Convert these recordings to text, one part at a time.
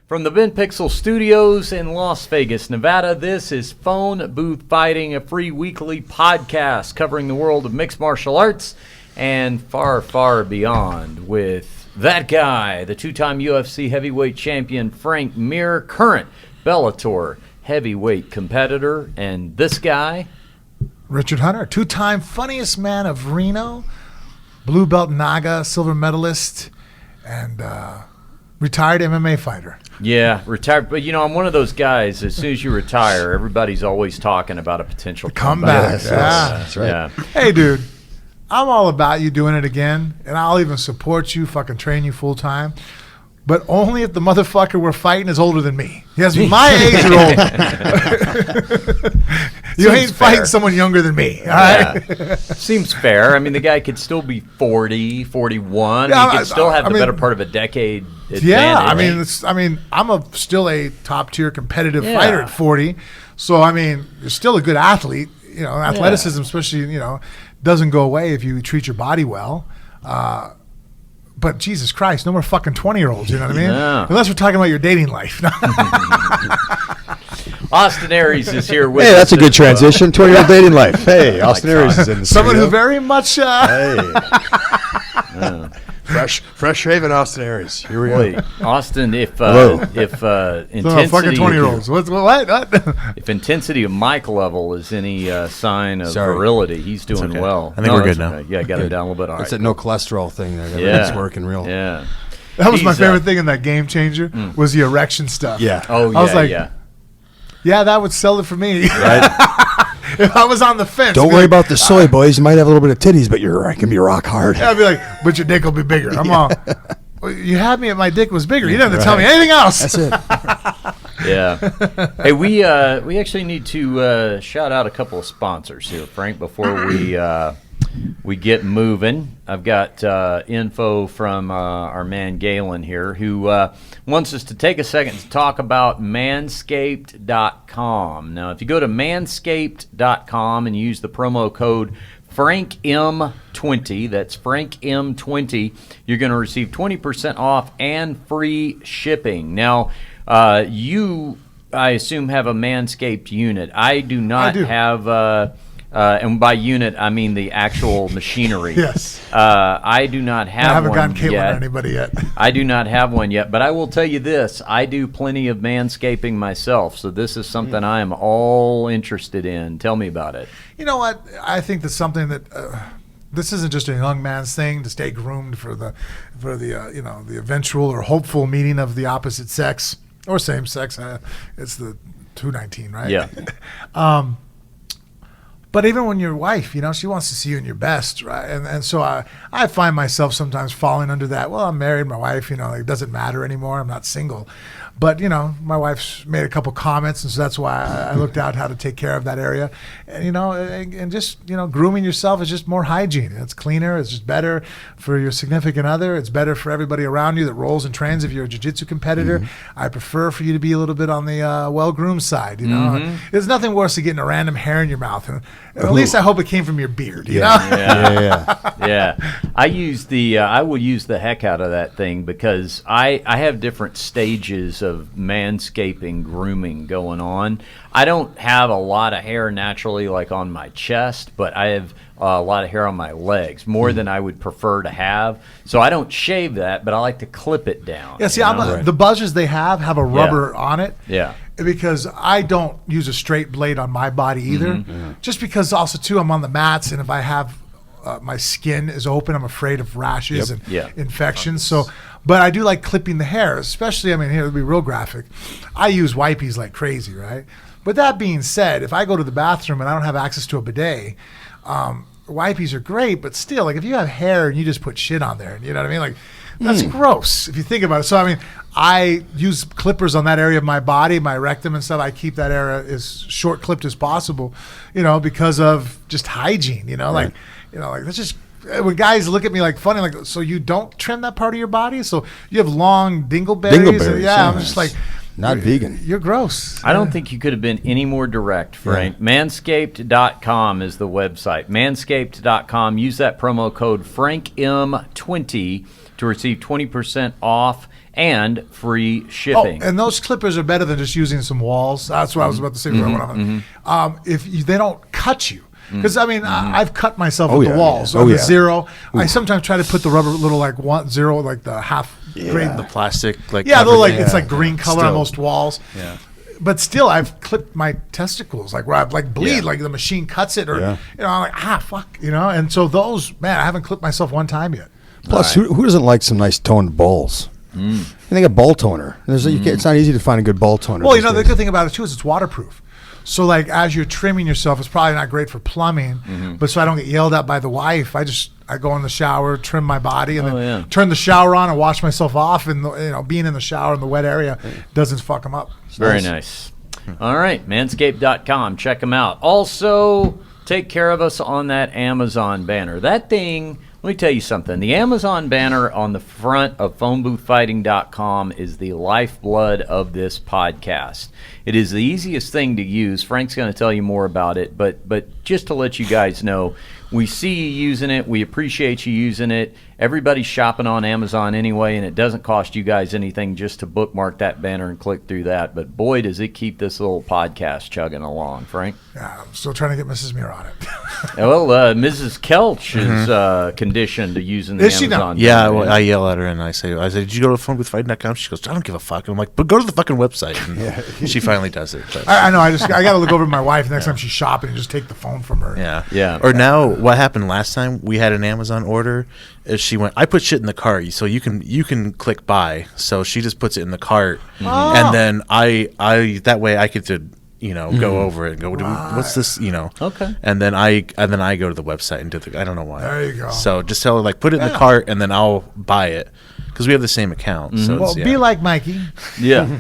From the Ben Pixel Studios in Las Vegas, Nevada, this is Phone Booth Fighting, a free weekly podcast covering the world of mixed martial arts and far, far beyond with that guy, the two-time UFC heavyweight champion Frank Mir, current Bellator heavyweight competitor, and this guy, Richard Hunter, two-time funniest man of Reno, blue belt Naga, silver medalist, and retired MMA fighter. Yeah, retired. But, I'm one of those guys, as soon as you retire, everybody's always talking about a potential comeback. That's right. Yeah. Hey, dude, I'm all about you doing it again, and I'll even support you, fucking train you full-time. But only if the motherfucker we're fighting is older than me. He has to be my age or older. You ain't fighting someone younger than me, all right? Seems fair. I mean, the guy could still be 40, 41. Yeah, he could still have the better part of a decade advantage. Yeah, I'm still a top-tier competitive fighter at 40. So, you're still a good athlete. Athleticism, especially, doesn't go away if you treat your body well. But Jesus Christ, no more fucking 20-year-olds, you know what I mean? Yeah. Unless we're talking about your dating life. Austin Aries is here with us. Hey, that's a good transition. 20-year-old dating life. Hey, Austin Aries is in the Someone studio. who very much... Fresh shaven Austin Aries. Here we go. Wait, Austin, if fucking intensity... 20-year-olds. What? If intensity of mic level is any sign of virility, he's doing okay. well. I think we're good now. Okay. Yeah, got it down a little bit. All right. It's that no cholesterol thing there. Everything's working real. Yeah. That was my favorite thing in that Game Changer was the erection stuff. Yeah. Oh, yeah, I was like, yeah, that would sell it for me. Right? If I was on the fence. Don't worry about the soy, boys. You might have a little bit of titties, but I can be rock hard. I'd be like, but your dick will be bigger. I'm all, well, you had me at my dick was bigger. You didn't have to tell me anything else. That's it. Yeah. Hey, we actually need to shout out a couple of sponsors here, Frank, before we get moving. I've got info from our man Galen here, who wants us to take a second to talk about Manscaped.com. Now, if you go to Manscaped.com and use the promo code FrankM20, that's FrankM20, you're going to receive 20% off and free shipping. Now, you, I assume, have a Manscaped unit. I do not have... and by unit, I mean the actual machinery. Yes. I do not have one yet. I haven't gotten Caitlin or anybody yet. I do not have one yet, but I will tell you this. I do plenty of manscaping myself, so this is something I am all interested in. Tell me about it. You know what? I think that's something that... this isn't just a young man's thing to stay groomed for the the eventual or hopeful meeting of the opposite sex or same sex. It's the 219, right? Yeah. But even when your wife, she wants to see you in your best, right? And so I find myself sometimes falling under that. Well, I'm married, my wife, it doesn't matter anymore. I'm not single. But, my wife's made a couple comments, and so that's why I looked out how to take care of that area. And, and just, grooming yourself is just more hygiene. It's cleaner. It's just better for your significant other. It's better for everybody around you that rolls and trains. If you're a jiu-jitsu competitor, I prefer for you to be a little bit on the well-groomed side, There's nothing worse than getting a random hair in your mouth. And at least I hope it came from your beard, you know? Yeah. I will use the heck out of that thing because I have different stages of manscaping grooming going on. I don't have a lot of hair naturally like on my chest, but I have a lot of hair on my legs, more than I would prefer to have. So I don't shave that, but I like to clip it down. Yeah, see, the buzzers they have a rubber on it. Yeah. Because I don't use a straight blade on my body either. Just because also, too, I'm on the mats, and if I have my skin is open, I'm afraid of rashes and infections. So, but I do like clipping the hair, especially, here, to be real graphic, I use wipies like crazy, right? But that being said, if I go to the bathroom and I don't have access to a bidet, wipies are great, but still, like if you have hair and you just put shit on there, you know what I mean? Like, that's gross if you think about it. So, I use clippers on that area of my body, my rectum and stuff. I keep that area as short clipped as possible, because of just hygiene, like that's just, when guys look at me like funny, like, so you don't trim that part of your body? So you have long dingleberries? Yeah, I'm just like, not vegan. You're gross. I don't think you could have been any more direct, Frank. Yeah. Manscaped.com is the website. Manscaped.com. Use that promo code FrankM20 to receive 20% off and free shipping. And those clippers are better than just using some walls. That's what I was about to say. They don't cut you. Because I've cut myself with the walls on the zero. Ooh. I sometimes try to put the rubber little like 1-0, like the half grade, the plastic, like it's like green color on most walls. Yeah, but still, I've clipped my testicles like where I bleed, like the machine cuts it, or I'm like fuck, And so those, man, I haven't clipped myself one time yet. Plus, who doesn't like some nice toned balls? I think a ball toner. It's not easy to find a good ball toner. Well, the good thing about it too is it's waterproof. So, like, as you're trimming yourself, it's probably not great for plumbing, but so I don't get yelled at by the wife, I go in the shower, trim my body, and then turn the shower on and wash myself off. And, being in the shower in the wet area doesn't fuck them up. Very nice. All right, manscaped.com. Check them out. Also, take care of us on that Amazon banner. That thing... Let me tell you something. The Amazon banner on the front of phoneboothfighting.com is the lifeblood of this podcast. It is the easiest thing to use. Frank's going to tell you more about it, but just to let you guys know, we see you using it. We appreciate you using it. Everybody's shopping on Amazon anyway, and it doesn't cost you guys anything just to bookmark that banner and click through that. But boy, does it keep this little podcast chugging along, Frank. Yeah, I'm still trying to get Mrs. Muir on it. Well, Mrs. Kelch is conditioned to using the Amazon. Yeah, well, I yell at her and I say, did you go to phoneboothfighting.com? She goes, I don't give a fuck. And I'm like, but go to the fucking website. And she finally does it. I know. I got to look over to my wife next time she's shopping and just take the phone from her. Yeah. Or now, what happened last time? We had an Amazon order. She went, I put shit in the cart, so you can click buy. So she just puts it in the cart, and then I that way I get to go over it and go, what's this, Okay. And then I go to the website and do I don't know why. There you go. So just tell her, like, put it in the cart, and then I'll buy it. Because we have the same account. So be like Mikey. Yeah.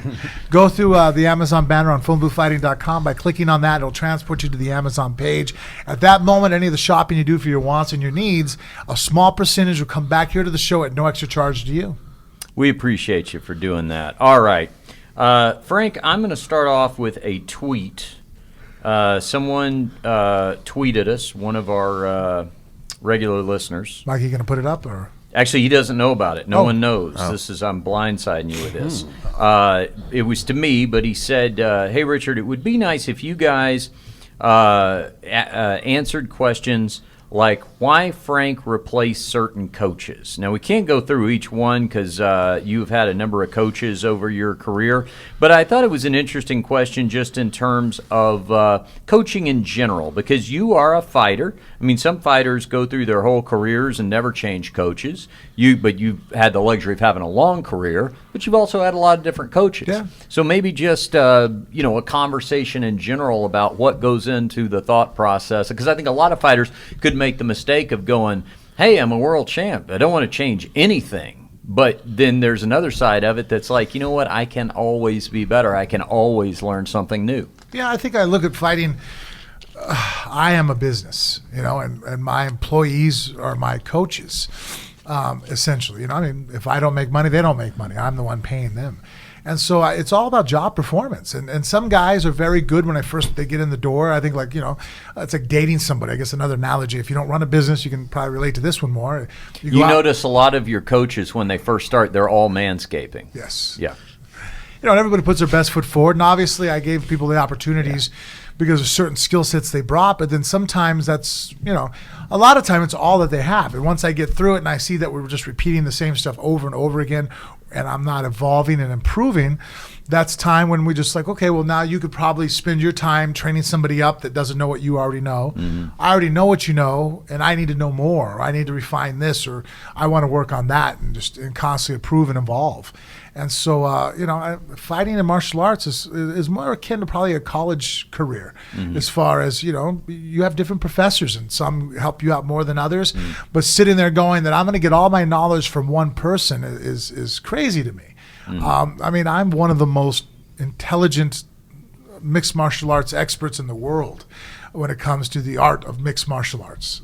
Go through the Amazon banner on phoneboothfighting.com. By clicking on that, it'll transport you to the Amazon page. At that moment, any of the shopping you do for your wants and your needs, a small percentage will come back here to the show at no extra charge to you. We appreciate you for doing that. All right. Frank, I'm going to start off with a tweet. Someone tweeted us, one of our regular listeners. Mikey, you going to put it up? Or? Actually, he doesn't know about it. No one knows. I'm blindsiding you with this. It was to me, but he said, hey, Richard, it would be nice if you guys answered questions like why Frank replaced certain coaches. Now, we can't go through each one because you've had a number of coaches over your career, but I thought it was an interesting question just in terms of coaching in general, because you are a fighter. I mean, some fighters go through their whole careers and never change coaches. But you've had the luxury of having a long career, but you've also had a lot of different coaches. Yeah. So maybe just a conversation in general about what goes into the thought process, because I think a lot of fighters could make the mistake of going, hey, I'm a world champ. I don't want to change anything. But then there's another side of it that's like, you know what? I can always be better. I can always learn something new. Yeah, I think I look at fighting. I am a business, and my employees are my coaches, essentially. If I don't make money, they don't make money. I'm the one paying them. And so it's all about job performance. And some guys are very good when they get in the door. I think it's like dating somebody. I guess another analogy. If you don't run a business, you can probably relate to this one more. You notice a lot of your coaches, when they first start, they're all manscaping. Yes. Yeah. And everybody puts their best foot forward. And obviously I gave people the opportunities because of certain skill sets they brought. But then sometimes that's, a lot of time it's all that they have. And once I get through it and I see that we're just repeating the same stuff over and over again, and I'm not evolving and improving, that's time when we just like, okay, well, now you could probably spend your time training somebody up that doesn't know what you already know. Mm-hmm. I already know what you know, and I need to know more. Or I need to refine this, or I want to work on that, and constantly improve and evolve. And so, fighting in martial arts is more akin to probably a college career, as far as, you have different professors and some help you out more than others. But sitting there going that I'm going to get all my knowledge from one person is crazy to me. I'm one of the most intelligent mixed martial arts experts in the world when it comes to the art of mixed martial arts.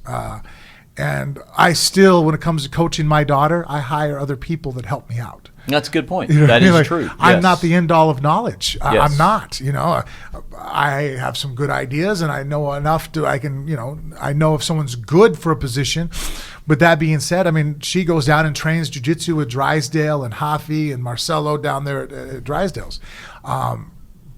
And I still, when it comes to coaching my daughter, I hire other people that help me out. That's a good point. That is true. I'm not the end all of knowledge. Yes. I'm not. I have some good ideas, and I know enough I know if someone's good for a position, But that being said, I mean, she goes down and trains jiu-jitsu with Drysdale and Hafi and Marcelo down there at Drysdale's.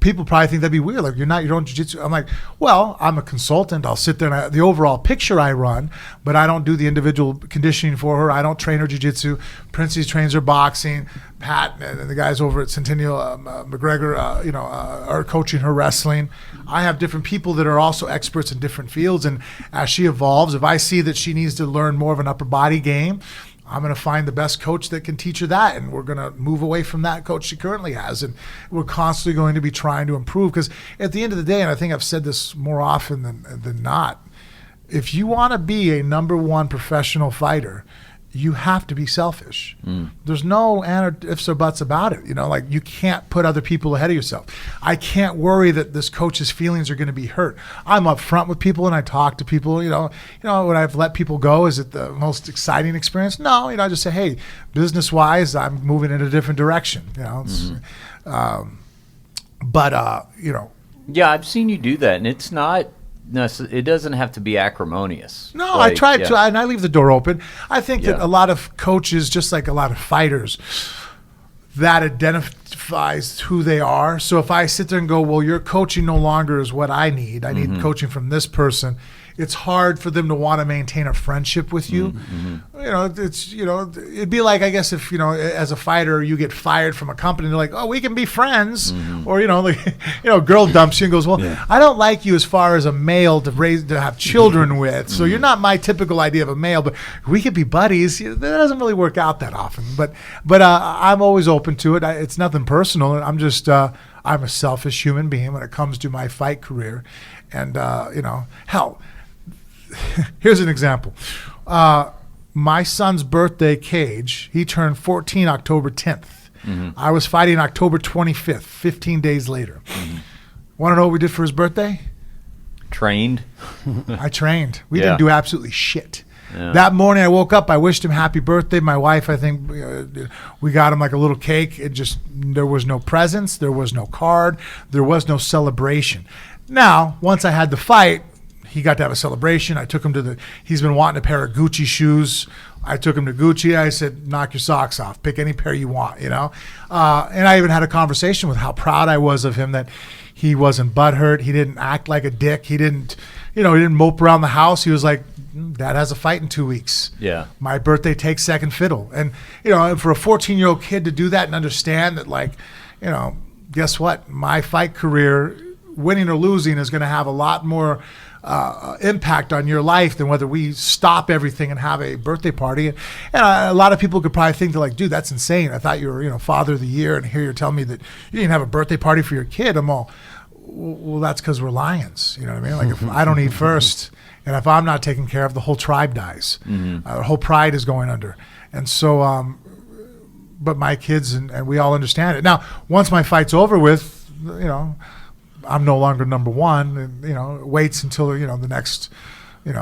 People probably think that'd be weird. Like, you're not your own jiu-jitsu. I'm like, well, I'm a consultant. I'll sit there and the overall picture I run, but I don't do the individual conditioning for her. I don't train her jiu-jitsu. Princey trains her boxing. Pat and the guys over at Centennial McGregor, are coaching her wrestling. I have different people that are also experts in different fields. And as she evolves, if I see that she needs to learn more of an upper body game, I'm going to find the best coach that can teach her that, and we're going to move away from that coach she currently has, and we're constantly going to be trying to improve, because at the end of the day, and I think I've said this more often than not, if you want to be a number one professional fighter, you have to be selfish. There's no ifs or buts about it. Like, you can't put other people ahead of yourself. I can't worry that this coach's feelings are going to be hurt. I'm upfront with people and I talk to people. When I've let people go, is it the most exciting experience? No. I just say, hey, business wise, I'm moving in a different direction. Yeah, I've seen you do that, and it's not. No, it doesn't have to be acrimonious. No, I try to, and I leave the door open. I think that a lot of coaches, just like a lot of fighters, that identifies who they are. So if I sit there and go, well, your coaching no longer is what I need. I need coaching from this person. It's hard for them to want to maintain a friendship with you. It'd be like, I guess, if as a fighter you get fired from a company, they're like, oh, we can be friends, or girl dumps you and goes, well, I don't like you as far as a male to have children with, so you're not my typical idea of a male, but we could be buddies. That doesn't really work out that often, but I'm always open to it. It's nothing personal. I'm just I'm a selfish human being when it comes to my fight career, and hell. Here's an example. My son's birthday, Cage, he turned 14 October 10th. I was fighting October 25th, 15 days later. Want to know what we did for his birthday? Trained. I trained. We didn't do absolutely shit. Yeah. That morning I woke up, I wished him happy birthday. My wife, I think, we got him like a little cake. There was no presents, there was no card, there was no celebration. Now, once I had the fight, he got to have a celebration. I took him he's been wanting a pair of Gucci shoes. I took him to Gucci. I said, knock your socks off. Pick any pair you want, And I even had a conversation with how proud I was of him, that he wasn't butthurt. He didn't act like a dick. He didn't mope around the house. He was like, Dad has a fight in 2 weeks. Yeah. My birthday takes second fiddle. And, for a 14-year-old kid to do that and understand that, guess what? My fight career, winning or losing, is going to have a lot more impact on your life than whether we stop everything and have a birthday party. And a lot of people could probably think, they're like, dude, that's insane. I thought you were, father of the year, and here you're telling me that you didn't have a birthday party for your kid. I'm all, well, that's because we're lions. You know what I mean? Like, if I don't eat first, and if I'm not taken care of, the whole tribe dies. The whole pride is going under. And so, but my kids and we all understand it. Now, once my fight's over with, I'm no longer number one, and waits until the next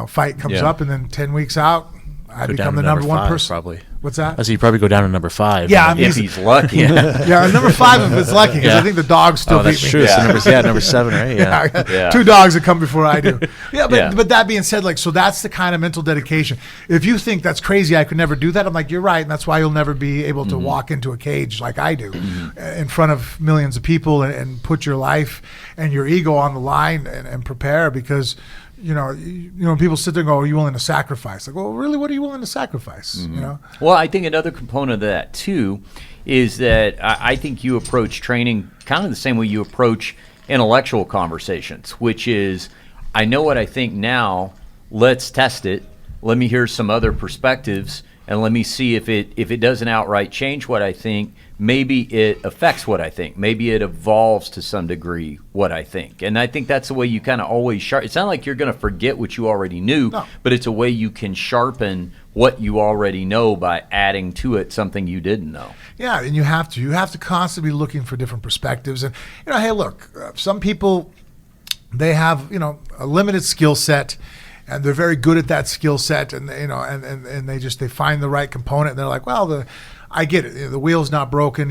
fight comes up, and then 10 weeks out I become the number one person. Probably. What's that? I see you probably go down to number 5. Yeah, if he's lucky. Yeah, number 5 if it's lucky, because I think the dogs still beat that's me. True. So number 7, right? Yeah. 2 dogs that come before I do. But that being said, so that's the kind of mental dedication. If you think that's crazy, I could never do that, I'm like, you're right, and that's why you'll never be able to walk into a cage like I do, in front of millions of people, and put your life and your ego on the line and prepare, because people sit there and go, are you willing to sacrifice? Like, well, really, what are you willing to sacrifice? Well, I think another component of that, too, is that I think you approach training kind of the same way you approach intellectual conversations, which is, I know what I think now, let's test it, let me hear some other perspectives, and let me see if it doesn't outright change what I think, maybe it affects what I think. Maybe it evolves to some degree what I think. And I think that's the way you kind of always sharpen. It's not like you're going to forget what you already knew, but it's a way you can sharpen what you already know by adding to it something you didn't know. Yeah, and you have to constantly be looking for different perspectives. And, hey, look, some people, they have, a limited skill set, and they're very good at that skill set, and and they find the right component, and they're like, well, I get it. The wheel's not broken,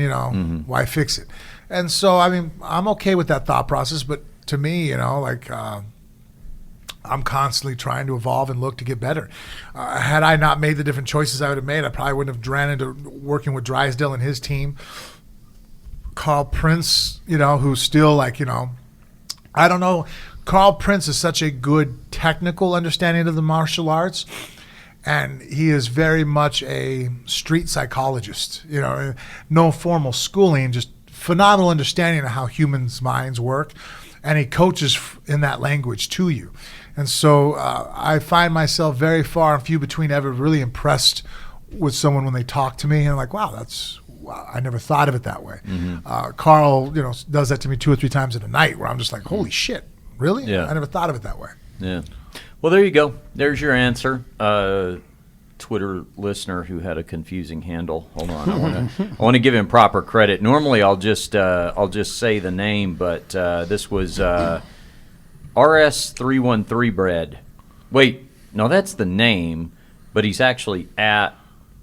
why fix it? And so, I mean, I'm okay with that thought process, but to me, I'm constantly trying to evolve and look to get better. Had I not made the different choices I would have made, I probably wouldn't have ran into working with Drysdale and his team. Carl Prince, who's still like, I don't know. Carl Prince is such a good technical understanding of the martial arts, and he is very much a street psychologist. No formal schooling, just phenomenal understanding of how humans' minds work, and he coaches in that language to you. And so I find myself very far and few between ever really impressed with someone when they talk to me, and I'm like, wow, I never thought of it that way. Mm-hmm. Carl, does that to me 2 or 3 times in a night where I'm just like, holy shit, really? Yeah. I never thought of it that way. Yeah. Well, there you go. There's your answer. Twitter listener who had a confusing handle. Hold on, I want to give him proper credit. Normally, I'll just say the name, but this was RS313 Bread. Wait, no, that's the name, but he's actually at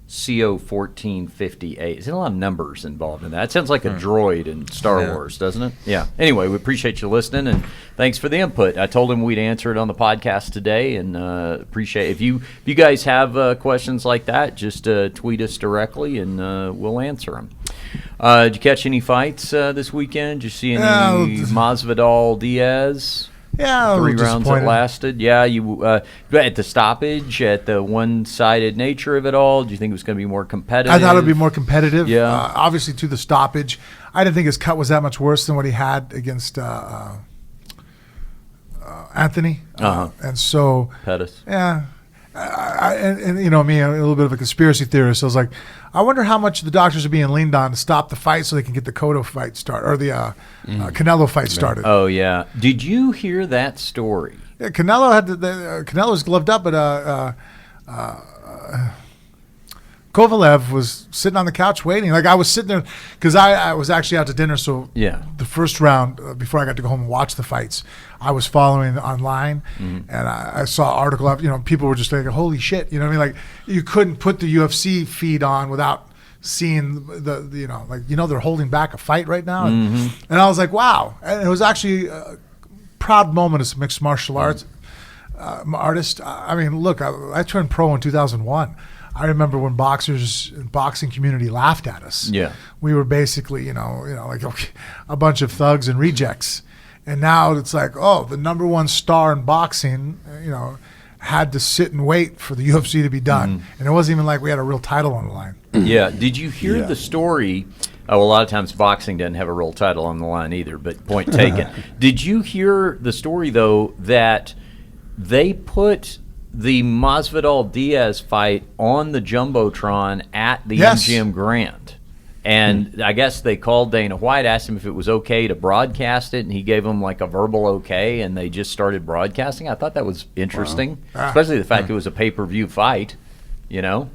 CO1458. There's a lot of numbers involved in that. It sounds like a droid in Star Wars, doesn't it? Yeah. Anyway, we appreciate you listening, and thanks for the input. I told him we'd answer it on the podcast today, and appreciate if you guys have questions like that, just tweet us directly, and we'll answer them. Did you catch any fights this weekend? Did you see any Masvidal Diaz? Yeah, 3 rounds that lasted. Yeah, you at the stoppage, at the one-sided nature of it all. Do you think it was going to be more competitive? I thought it would be more competitive. Yeah, obviously to the stoppage. I didn't think his cut was that much worse than what he had against Anthony. And so Pettis. Yeah. And me, I'm a little bit of a conspiracy theorist. So I was like, I wonder how much the doctors are being leaned on to stop the fight so they can get the Cotto fight started, or the Canelo fight started. Oh yeah, did you hear that story? Yeah, Canelo had Canelo was gloved up, but Kovalev was sitting on the couch waiting. Like I was sitting there because I was actually out to dinner. So yeah, the first round before I got to go home and watch the fights, I was following online, and I saw an article up. People were just like, "Holy shit!" You know what I mean? Like you couldn't put the UFC feed on without seeing they're holding back a fight right now, and I was like, "Wow!" And it was actually a proud moment as a mixed martial arts artist. I mean, look, I turned pro in 2001. I remember when boxing community laughed at us. Yeah, we were basically, like a bunch of thugs and rejects. And now it's like, the number one star in boxing, had to sit and wait for the UFC to be done. And it wasn't even like we had a real title on the line. Yeah. Did you hear the story? Oh, a lot of times boxing doesn't have a real title on the line either, but point taken. Did you hear the story, though, that they put the Masvidal Diaz fight on the Jumbotron at the MGM Grand? And I guess they called Dana White, asked him if it was okay to broadcast it, and he gave them like a verbal okay, and they just started broadcasting. I thought that was interesting, especially the fact it was a pay-per-view fight, Yeah,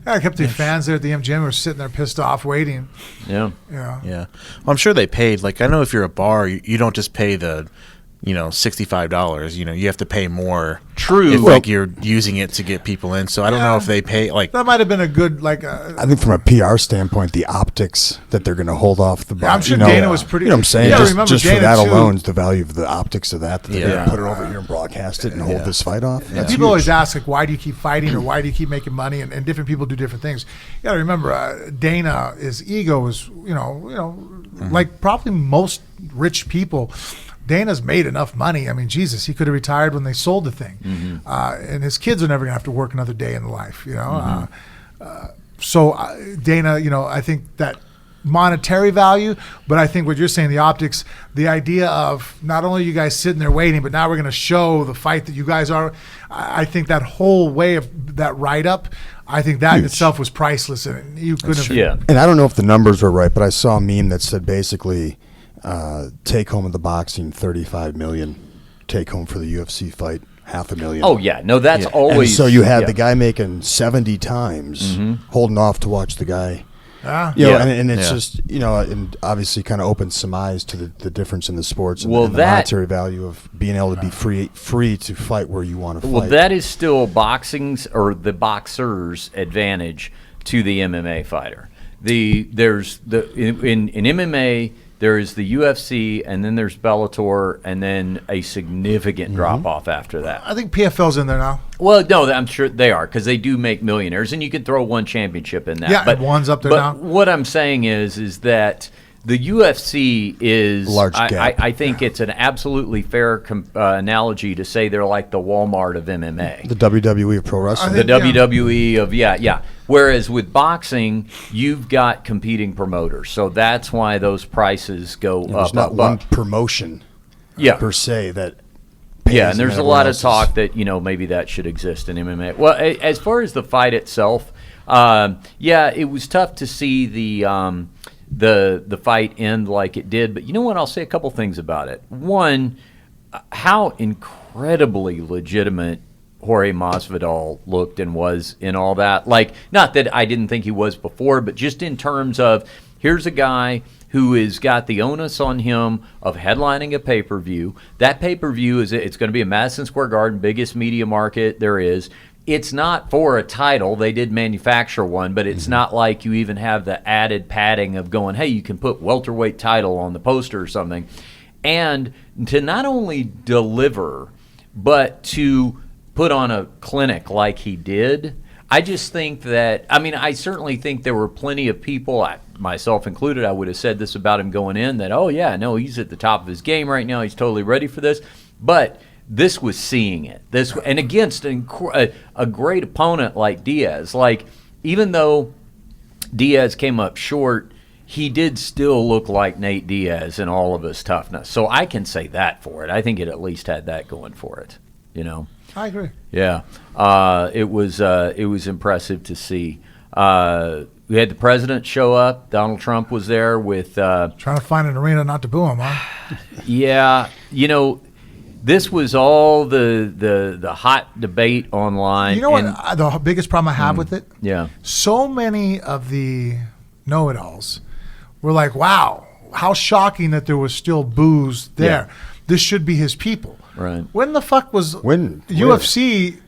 I kept the fans there at the MGM were sitting there pissed off waiting. Yeah. Well, I'm sure they paid. Like, I know if you're a bar, you don't just pay the $65. You have to pay more. True. If you're using it to get people in. So I don't know if they pay that might have been a good I think from a PR standpoint, the optics that they're going to hold off the bar. I'm sure Dana was pretty. You know what I'm saying? Just Dana for that too. alone, the value of the optics of that they're going to put it over here and broadcast it and hold this fight off. And people always ask why do you keep fighting or why do you keep making money? And different people do different things. You got to remember, Dana, his ego is like probably most rich people. Dana's made enough money. I mean, Jesus, he could have retired when they sold the thing. And his kids are never going to have to work another day in the life, So Dana, I think that monetary value, but I think what you're saying, the optics, the idea of not only you guys sitting there waiting, but now we're going to show the fight that you guys are. I think that whole way of that write-up, I think that in itself was priceless. And you couldn't have. Yeah. And I don't know if the numbers were right, but I saw a meme that said basically – take home of the boxing, $35 million. Take home for the UFC fight, $500,000. Oh yeah, no, that's always. And so you had the guy making 70 times, holding off to watch the guy. And it's just and obviously kind of opens some eyes to the difference in the sports and, the monetary value of being able to be free to fight where you want to fight. Well, that is still boxing's or the boxer's advantage to the MMA fighter. In MMA. there is the UFC, and then there's Bellator, and then a significant drop-off after that. I think PFL's in there now. Well, no, I'm sure they are, because they do make millionaires, and you can throw one championship in that. Yeah, but one's up there now. But what I'm saying is that the UFC is large gap. I think it's an absolutely fair analogy to say they're like the Walmart of MMA. The WWE of pro wrestling. The WWE of, yeah. Whereas with boxing, you've got competing promoters. So that's why those prices go up. There's not one promotion per se that pays. Yeah, and there's a lot of talk that, maybe that should exist in MMA. Well, as far as the fight itself, it was tough to see the fight end like it did. But you know what? I'll say a couple things about it. One, how incredibly legitimate Jorge Masvidal looked and was in all that. Like, not that I didn't think he was before, but just in terms of, here's a guy who has got the onus on him of headlining a pay-per-view. That pay-per-view it's going to be a Madison Square Garden, biggest media market there is. It's not for a title. They did manufacture one, but it's not like you even have the added padding of going, hey, you can put welterweight title on the poster or something. And to not only deliver, but to put on a clinic like he did, I just think that, I certainly think there were plenty of people, myself included, I would have said this about him going in, that, oh, yeah, no, he's at the top of his game right now. He's totally ready for this. But this was seeing it. And against a great opponent like Diaz. Like, even though Diaz came up short, he did still look like Nate Diaz in all of his toughness. So I can say that for it. I think it at least had that going for it, I agree. Yeah. It was impressive to see. We had the president show up. Donald Trump was there with trying to find an arena not to boo him, huh? Yeah. This was all the hot debate online. You know what? The biggest problem I have with it? Yeah. So many of the know-it-alls were like, wow, how shocking that there was still boos there. Yeah. This should be his people. Right. When the fuck was UFC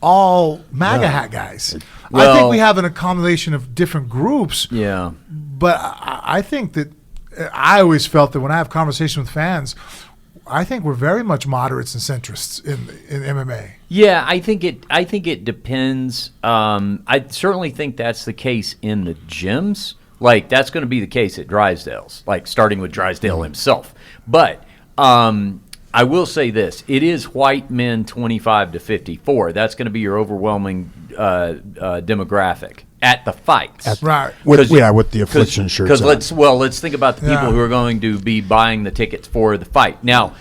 all MAGA hat guys? I think we have an accumulation of different groups. Yeah. But I think that I always felt that when I have conversations with fans, I think we're very much moderates and centrists in MMA. Yeah, I think it depends. I certainly think that's the case in the gyms. Like, that's going to be the case at Drysdale's, like starting with Drysdale himself. But I will say this: it is white men 25 to 54. That's going to be your overwhelming demographic at the fights. Right. With the affliction shirts. Because let's think about the people who are going to be buying the tickets for the fight. Now,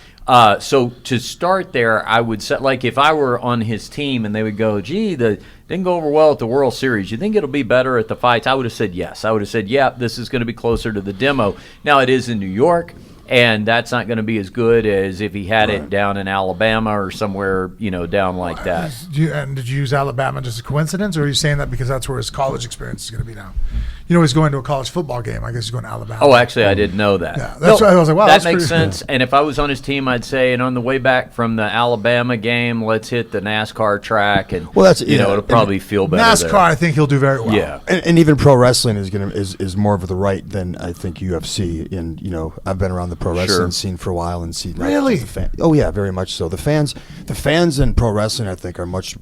so to start there, I would say, like, if I were on his team and they would go, gee, didn't go over well at the World Series, you think it'll be better at the fights? I would have said yes. I would have said, yeah, this is going to be closer to the demo. Now, it is in New York, and that's not going to be as good as if he had it down in Alabama or somewhere, down like that. Did you use Alabama just a coincidence, or are you saying that because that's where his college experience is going to be now? He's going to a college football game. I guess he's going to Alabama. Oh, actually, I didn't know that. Yeah, that's why I was like, wow, that makes sense. And if I was on his team, I'd say, and on the way back from the Alabama game, let's hit the NASCAR track, and it'll probably feel better. NASCAR, there. I think he'll do very well. Yeah, and even pro wrestling is more of the right than I think UFC. And I've been around the pro wrestling scene for a while and see really. Oh yeah, very much so. The fans in pro wrestling, I think, are much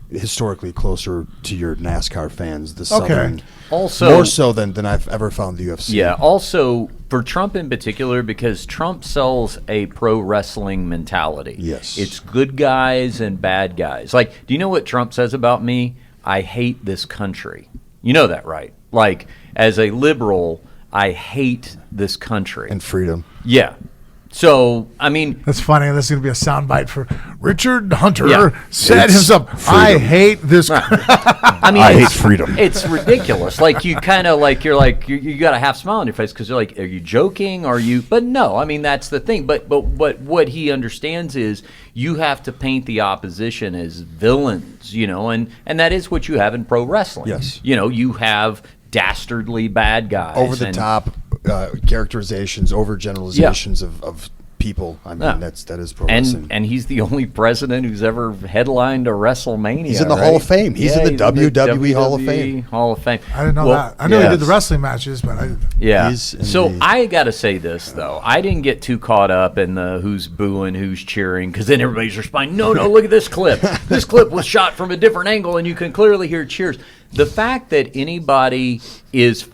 historically closer to your NASCAR fans. The Southern, also more so than I've ever found the UFC. Yeah. Also for Trump in particular, because Trump sells a pro wrestling mentality. Yes, it's good guys and bad guys. Like, do you know what Trump says about me? I hate this country. You know that, right? Like, as a liberal, I hate this country and freedom. Yeah. So, I mean... That's funny. This is going to be a soundbite for Richard Hunter said himself, I hate this... I mean, I hate freedom. It's ridiculous. Like, you kind of like, you got a half smile on your face because you're like, are you joking? Are you... But no, I mean, that's the thing. But what he understands is you have to paint the opposition as villains, and that is what you have in pro wrestling. Yes. You have dastardly bad guys. Over the top characterizations, overgeneralizations of people. I mean, that is pro wrestling. And he's the only president who's ever headlined a WrestleMania. He's in the Hall of Fame. He's in the WWE Hall of Fame. Hall of Fame. I didn't know that. I knew he did the wrestling matches, but So I got to say this though. I didn't get too caught up in the who's booing, who's cheering, because then everybody's responding. No, look at this clip. This clip was shot from a different angle, and you can clearly hear cheers. The fact that anybody is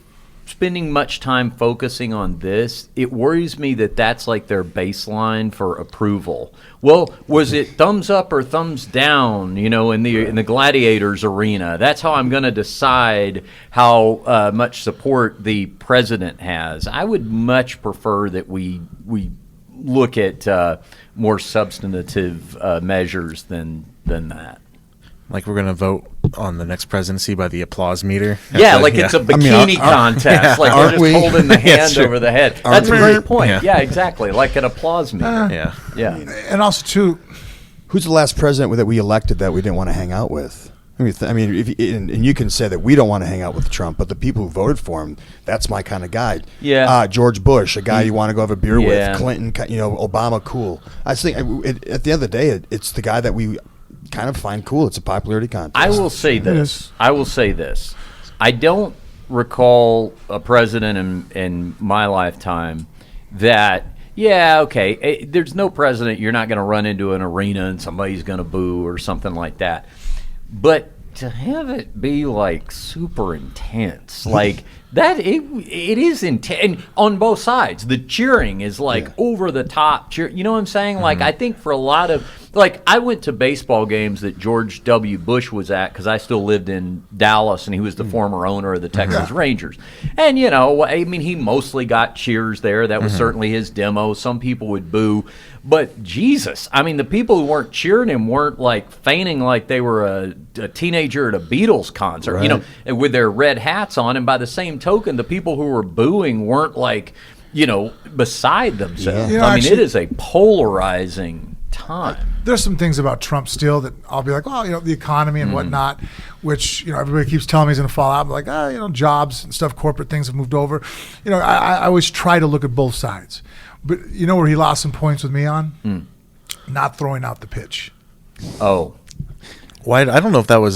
spending much time focusing on this, it worries me that that's like their baseline for approval. Well, was it thumbs up or thumbs down, in the gladiators arena? That's how I'm going to decide how much support the president has. I would much prefer that we look at more substantive measures than that. Like we're going to vote on the next presidency by the applause meter? Yeah, like it's a bikini contest. Like we're just holding the hand over the head. That's a great point. Yeah, exactly. Like an applause meter. Yeah. And also, too, who's the last president that we elected that we didn't want to hang out with? I mean, and you can say that we don't want to hang out with Trump, but the people who voted for him, that's my kind of guy. Yeah. George Bush, a guy you want to go have a beer with. Clinton, Obama, cool. I just think at the end of the day, it's the guy that we kind of find cool. It's a popularity contest. I will say this. I don't recall a president in my lifetime that, there's no president you're not going to run into an arena and somebody's going to boo or something like that. But to have it be like super intense, like that, it is intense on both sides. The cheering is like over the top cheer. You know what I'm saying? Mm-hmm. Like I think for a lot of I went to baseball games that George W. Bush was at because I still lived in Dallas and he was the former owner of the Texas Rangers. And he mostly got cheers there. That was certainly his demo. Some people would boo. But Jesus, the people who weren't cheering him weren't like feigning like they were a teenager at a Beatles concert, with their red hats on. And by the same token, the people who were booing weren't like, beside themselves. It is a polarizing time. There's some things about Trump still that I'll be like, the economy and whatnot, which, everybody keeps telling me he's going to fall out. I'm like, jobs and stuff, corporate things have moved over. I always try to look at both sides. But where he lost some points with me on? Not throwing out the pitch. Oh. Why? I don't know if that was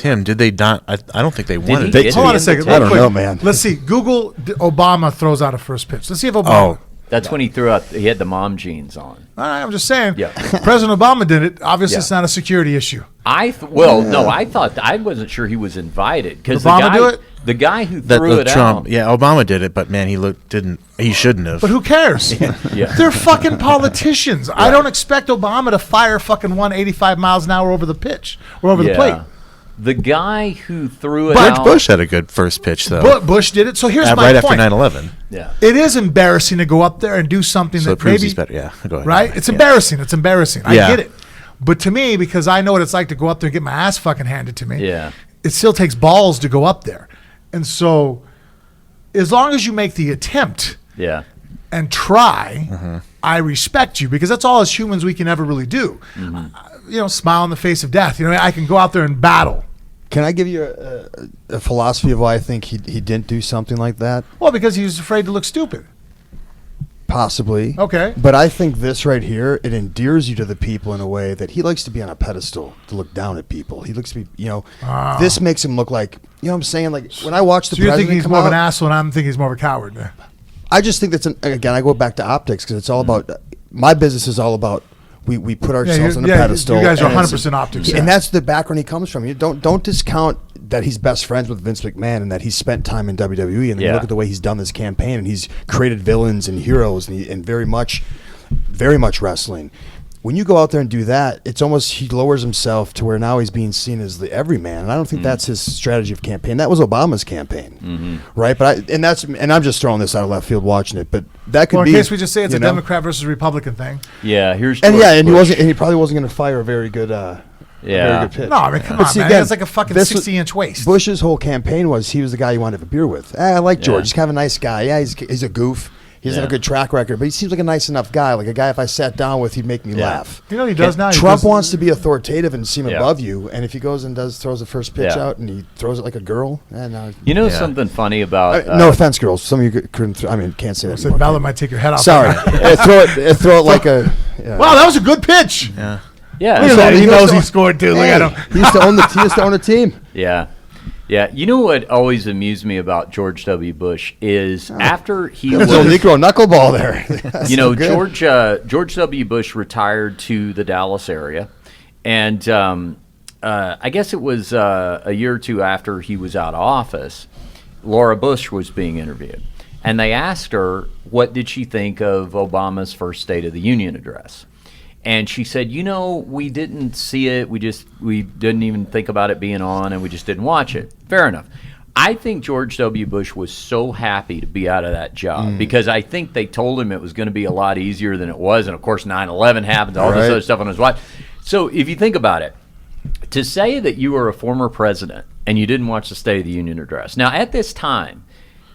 him. Did they not? I don't think they wanted it. Hold on a second. I don't know, man. Let's see. Google Obama throws out a first pitch. Let's see if Obama. That's when he threw out. He had the mom jeans on. All right, I'm just saying. Yeah. President Obama did it. Obviously, it's not a security issue. I thought I wasn't sure he was invited because the guy who threw it Trump, out. Yeah, Obama did it, but man, he shouldn't have. But who cares? They're fucking politicians. I don't expect Obama to fire fucking 185 miles an hour over the pitch or over the plate. The guy who threw it out. George Bush had a good first pitch, though. Bush did it. So here's my point. point. Right after 9/11. Yeah. It is embarrassing to go up there and do something that proves maybe he's better. Yeah, go ahead. Right? It's embarrassing. It's embarrassing. I get it. But to me, because I know what it's like to go up there and get my ass fucking handed to me, it still takes balls to go up there. And so as long as you make the attempt and try, I respect you because that's all as humans we can ever really do. Smile in the face of death. I can go out there and battle. Can I give you a philosophy of why I think he didn't do something like that? Well, because he was afraid to look stupid. Possibly. Okay. But I think this right here, it endears you to the people in a way that he likes to be on a pedestal, to look down at people. He looks to be, this makes him look like, what I'm saying? Like when I watch the president, you think he's more of an asshole and I'm thinking he's more of a coward. I just think again, I go back to optics because it's all about, my business is all about, we put ourselves on a pedestal. You guys are 100% optics. And that's the background he comes from. You don't discount that he's best friends with Vince McMahon and that he spent time in WWE. And then you look at the way he's done this campaign and he's created villains and heroes and very much wrestling. When you go out there and do that, it's almost he lowers himself to where now he's being seen as the everyman, and I don't think that's his strategy of campaign. That was Obama's campaign, right? But I'm just throwing this out of left field watching it, but that could be. In case we just say it's a Democrat versus Republican thing. Yeah, here's and he probably wasn't going to fire a very good. Very good pitch. No, I mean, come on, man. Again, it's like a fucking 60-inch waist. Bush's whole campaign was he was the guy you wanted to have a beer with. I like George. He's kind of a nice guy. Yeah, he's a goof. He doesn't have a good track record, but he seems like a nice enough guy. Like a guy, if I sat down with, he'd make me laugh. You know what he does now? Trump wants to be authoritative and seem above you, and if he goes and throws the first pitch out and he throws it like a girl, something funny about no offense, girls. Some of you couldn't. Can't say that. Said Bella might take your head off. Sorry, throw it like a. Yeah. Wow, that was a good pitch. Yeah. He knows he scored too. Look at him. He used to own a team. Yeah. Yeah, you know what always amused me about George W. Bush is after he was a Negro knuckleball there. George W. Bush retired to the Dallas area, and I guess it was a year or two after he was out of office. Laura Bush was being interviewed, and they asked her what did she think of Obama's first State of the Union address. And she said, we didn't see it. We didn't even think about it being on, and we just didn't watch it. Fair enough. I think George W. Bush was so happy to be out of that job because I think they told him it was going to be a lot easier than it was. And, of course, 9/11 happened, all this other stuff on his watch. So if you think about it, to say that you were a former president and you didn't watch the State of the Union address. Now, at this time,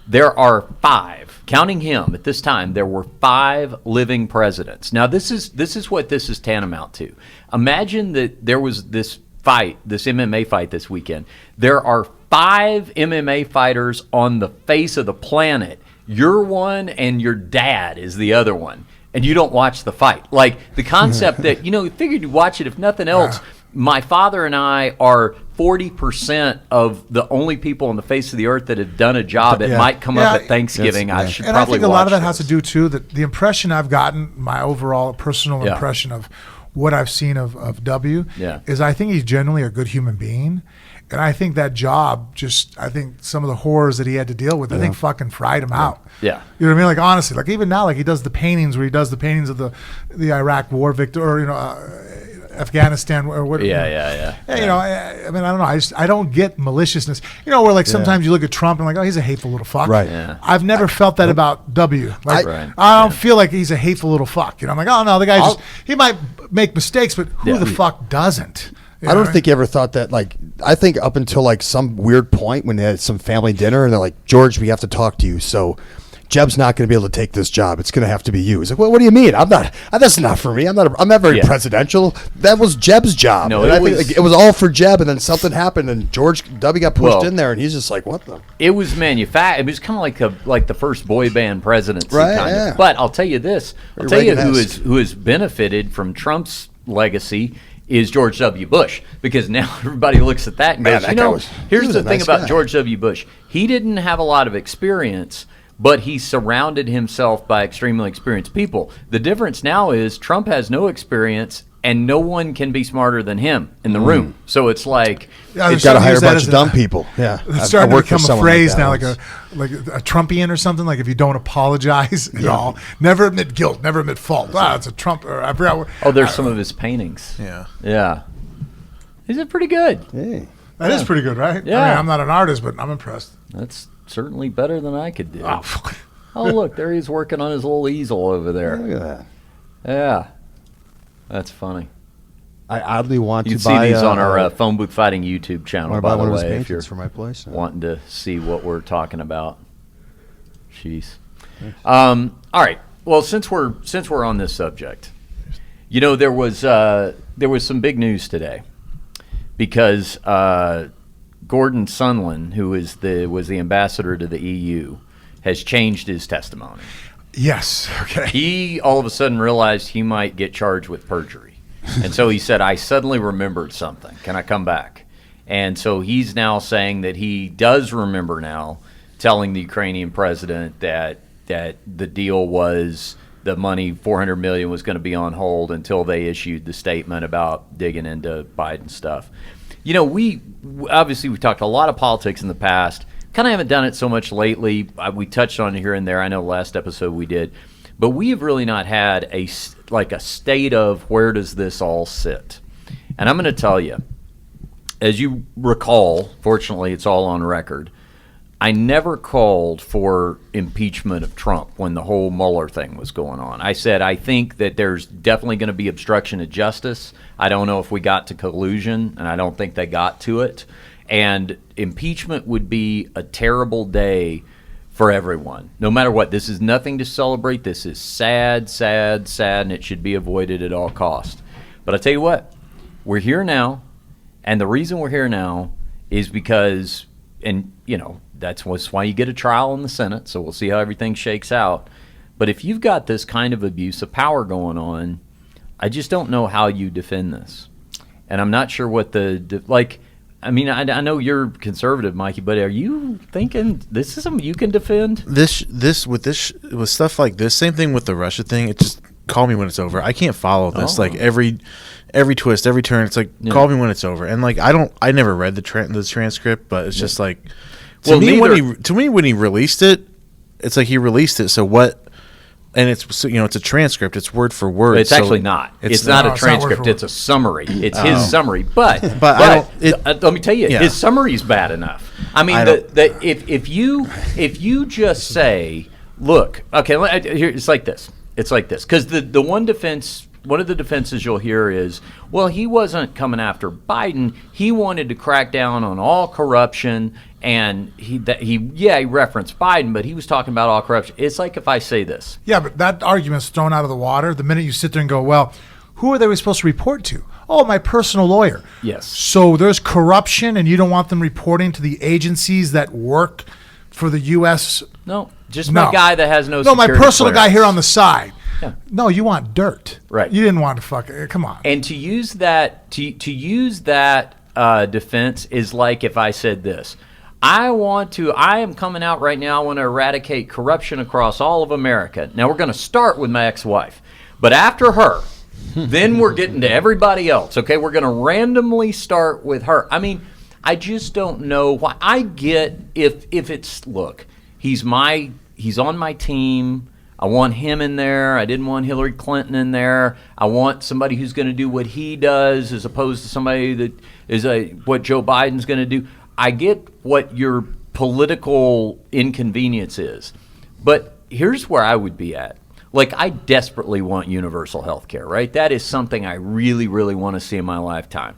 there are 5, counting him at this time, there were 5 living presidents. Now, this is what this is tantamount to. Imagine that there was this fight, this MMA fight this weekend. There are 5 MMA fighters on the face of the planet. You're one and your dad is the other one. And you don't watch the fight. Like the concept that, you figured you'd watch it if nothing else. My father and I are 40% of the only people on the face of the earth that have done a job that might come up at Thanksgiving. I should probably watch. And I think a lot of that has to do, too, that the impression I've gotten, my overall personal impression of what I've seen of W, is I think he's generally a good human being. And I think that job I think some of the horrors that he had to deal with, I think fucking fried him out. Yeah. You know what I mean? Like, honestly, like even now, like he does the paintings where he does the paintings of the Iraq war victor, or, Afghanistan or what? Yeah. I mean, I don't know. I don't get maliciousness. Where like sometimes you look at Trump and like, oh, he's a hateful little fuck. Right. Yeah. I've never felt that about W. Like, I don't feel like he's a hateful little fuck. I'm like, oh no, the guy he might make mistakes, but who the fuck doesn't? I don't think you ever thought that. Like, I think up until like some weird point when they had some family dinner and they're like, George, we have to talk to you. So Jeb's not going to be able to take this job. It's going to have to be you. He's like, well, what do you mean? I'm not. That's not for me. I'm not very presidential. That was Jeb's job. No, it was all for Jeb, and then something happened, and George W got pushed in there, and he's just like, what the? It was manufactured. It was kind of like the first boy band presidency, kind of. But I'll tell you this. I'll tell you who has benefited from Trump's legacy is George W. Bush, because now everybody looks at that and goes, here's the thing about George W. Bush. He didn't have a lot of experience, but he surrounded himself by extremely experienced people. The difference now is Trump has no experience, and no one can be smarter than him in the room. So it's like you've got to hire a bunch of dumb people. Yeah, it's starting to become a phrase now, like a Trumpian or something. Like if you don't apologize at all, never admit guilt, never admit fault. It's a Trump. Or I forgot. There's some of his paintings. Yeah. Is it pretty good? Hey. That is pretty good, right? Yeah. I mean, I'm not an artist, but I'm impressed. That's certainly better than I could do. Oh, look, there he's working on his little easel over there. Look at that. Yeah. That's funny. I oddly want to buy. You can see these on our Phone Booth Fighting YouTube channel, by the way, if you're for my place wanting to see what we're talking about. Jeez. All right. Well, since we're on this subject, there was some big news today because Gordon Sunlen, who was the ambassador to the EU, has changed his testimony. Yes. Okay. He all of a sudden realized he might get charged with perjury. And so he said, I suddenly remembered something. Can I come back? And so he's now saying that he does remember now telling the Ukrainian president that the deal was the money, $400 million, was going to be on hold until they issued the statement about digging into Biden stuff. We talked a lot of politics in the past. Kind of haven't done it so much lately. We touched on it here and there. I know last episode we did. But we have really not had a state of where does this all sit. And I'm going to tell you, as you recall, fortunately it's all on record, I never called for impeachment of Trump when the whole Mueller thing was going on. I said I think that there's definitely going to be obstruction of justice. I don't know if we got to collusion, and I don't think they got to it. And impeachment would be a terrible day for everyone, no matter what. This is nothing to celebrate. This is sad, sad, sad, and it should be avoided at all costs. But I tell you what, we're here now, and the reason we're here now is because, and that's why you get a trial in the Senate, so we'll see how everything shakes out. But if you've got this kind of abuse of power going on, I just don't know how you defend this. And I'm not sure what I know you're conservative, Mikey, but are you thinking this is something you can defend? With stuff like this, same thing with the Russia thing. It just call me when it's over. I can't follow this. Like every twist, every turn. It's like call me when it's over. And like I never read the transcript, but it's just like to me when he released it, it's like he released it. So what? And it's a transcript. It's word for word. It's actually not. It's not a transcript. It's a summary. It's his summary. But let me tell you, his summary is bad enough. I mean, if you just say, look, okay, here it's like this. It's like this, because the one of the defenses you'll hear is, well, he wasn't coming after Biden. He wanted to crack down on all corruption. And he referenced Biden, but he was talking about all corruption. It's like if I say this. Yeah, but that argument's thrown out of the water the minute you sit there and go, well, who are they supposed to report to? Oh, my personal lawyer. Yes. So there's corruption, and you don't want them reporting to the agencies that work for the U.S.? No, my guy that has no security my personal clearance. guy here on the side. Yeah. No, you want dirt. Right. You didn't want to come on. And to use that defense is like if I said this. I am coming out right now. I want to eradicate corruption across all of America. Now, we're going to start with my ex-wife. But after her, then we're getting to everybody else, okay? We're going to randomly start with her. I mean, I just don't know why. I get if it's, look, he's on my team. I want him in there. I didn't want Hillary Clinton in there. I want somebody who's going to do what he does as opposed to somebody that is what Joe Biden's going to do. I get what your political inconvenience is, but here's where I would be at. Like, I desperately want universal health care, right? That is something I really, really want to see in my lifetime.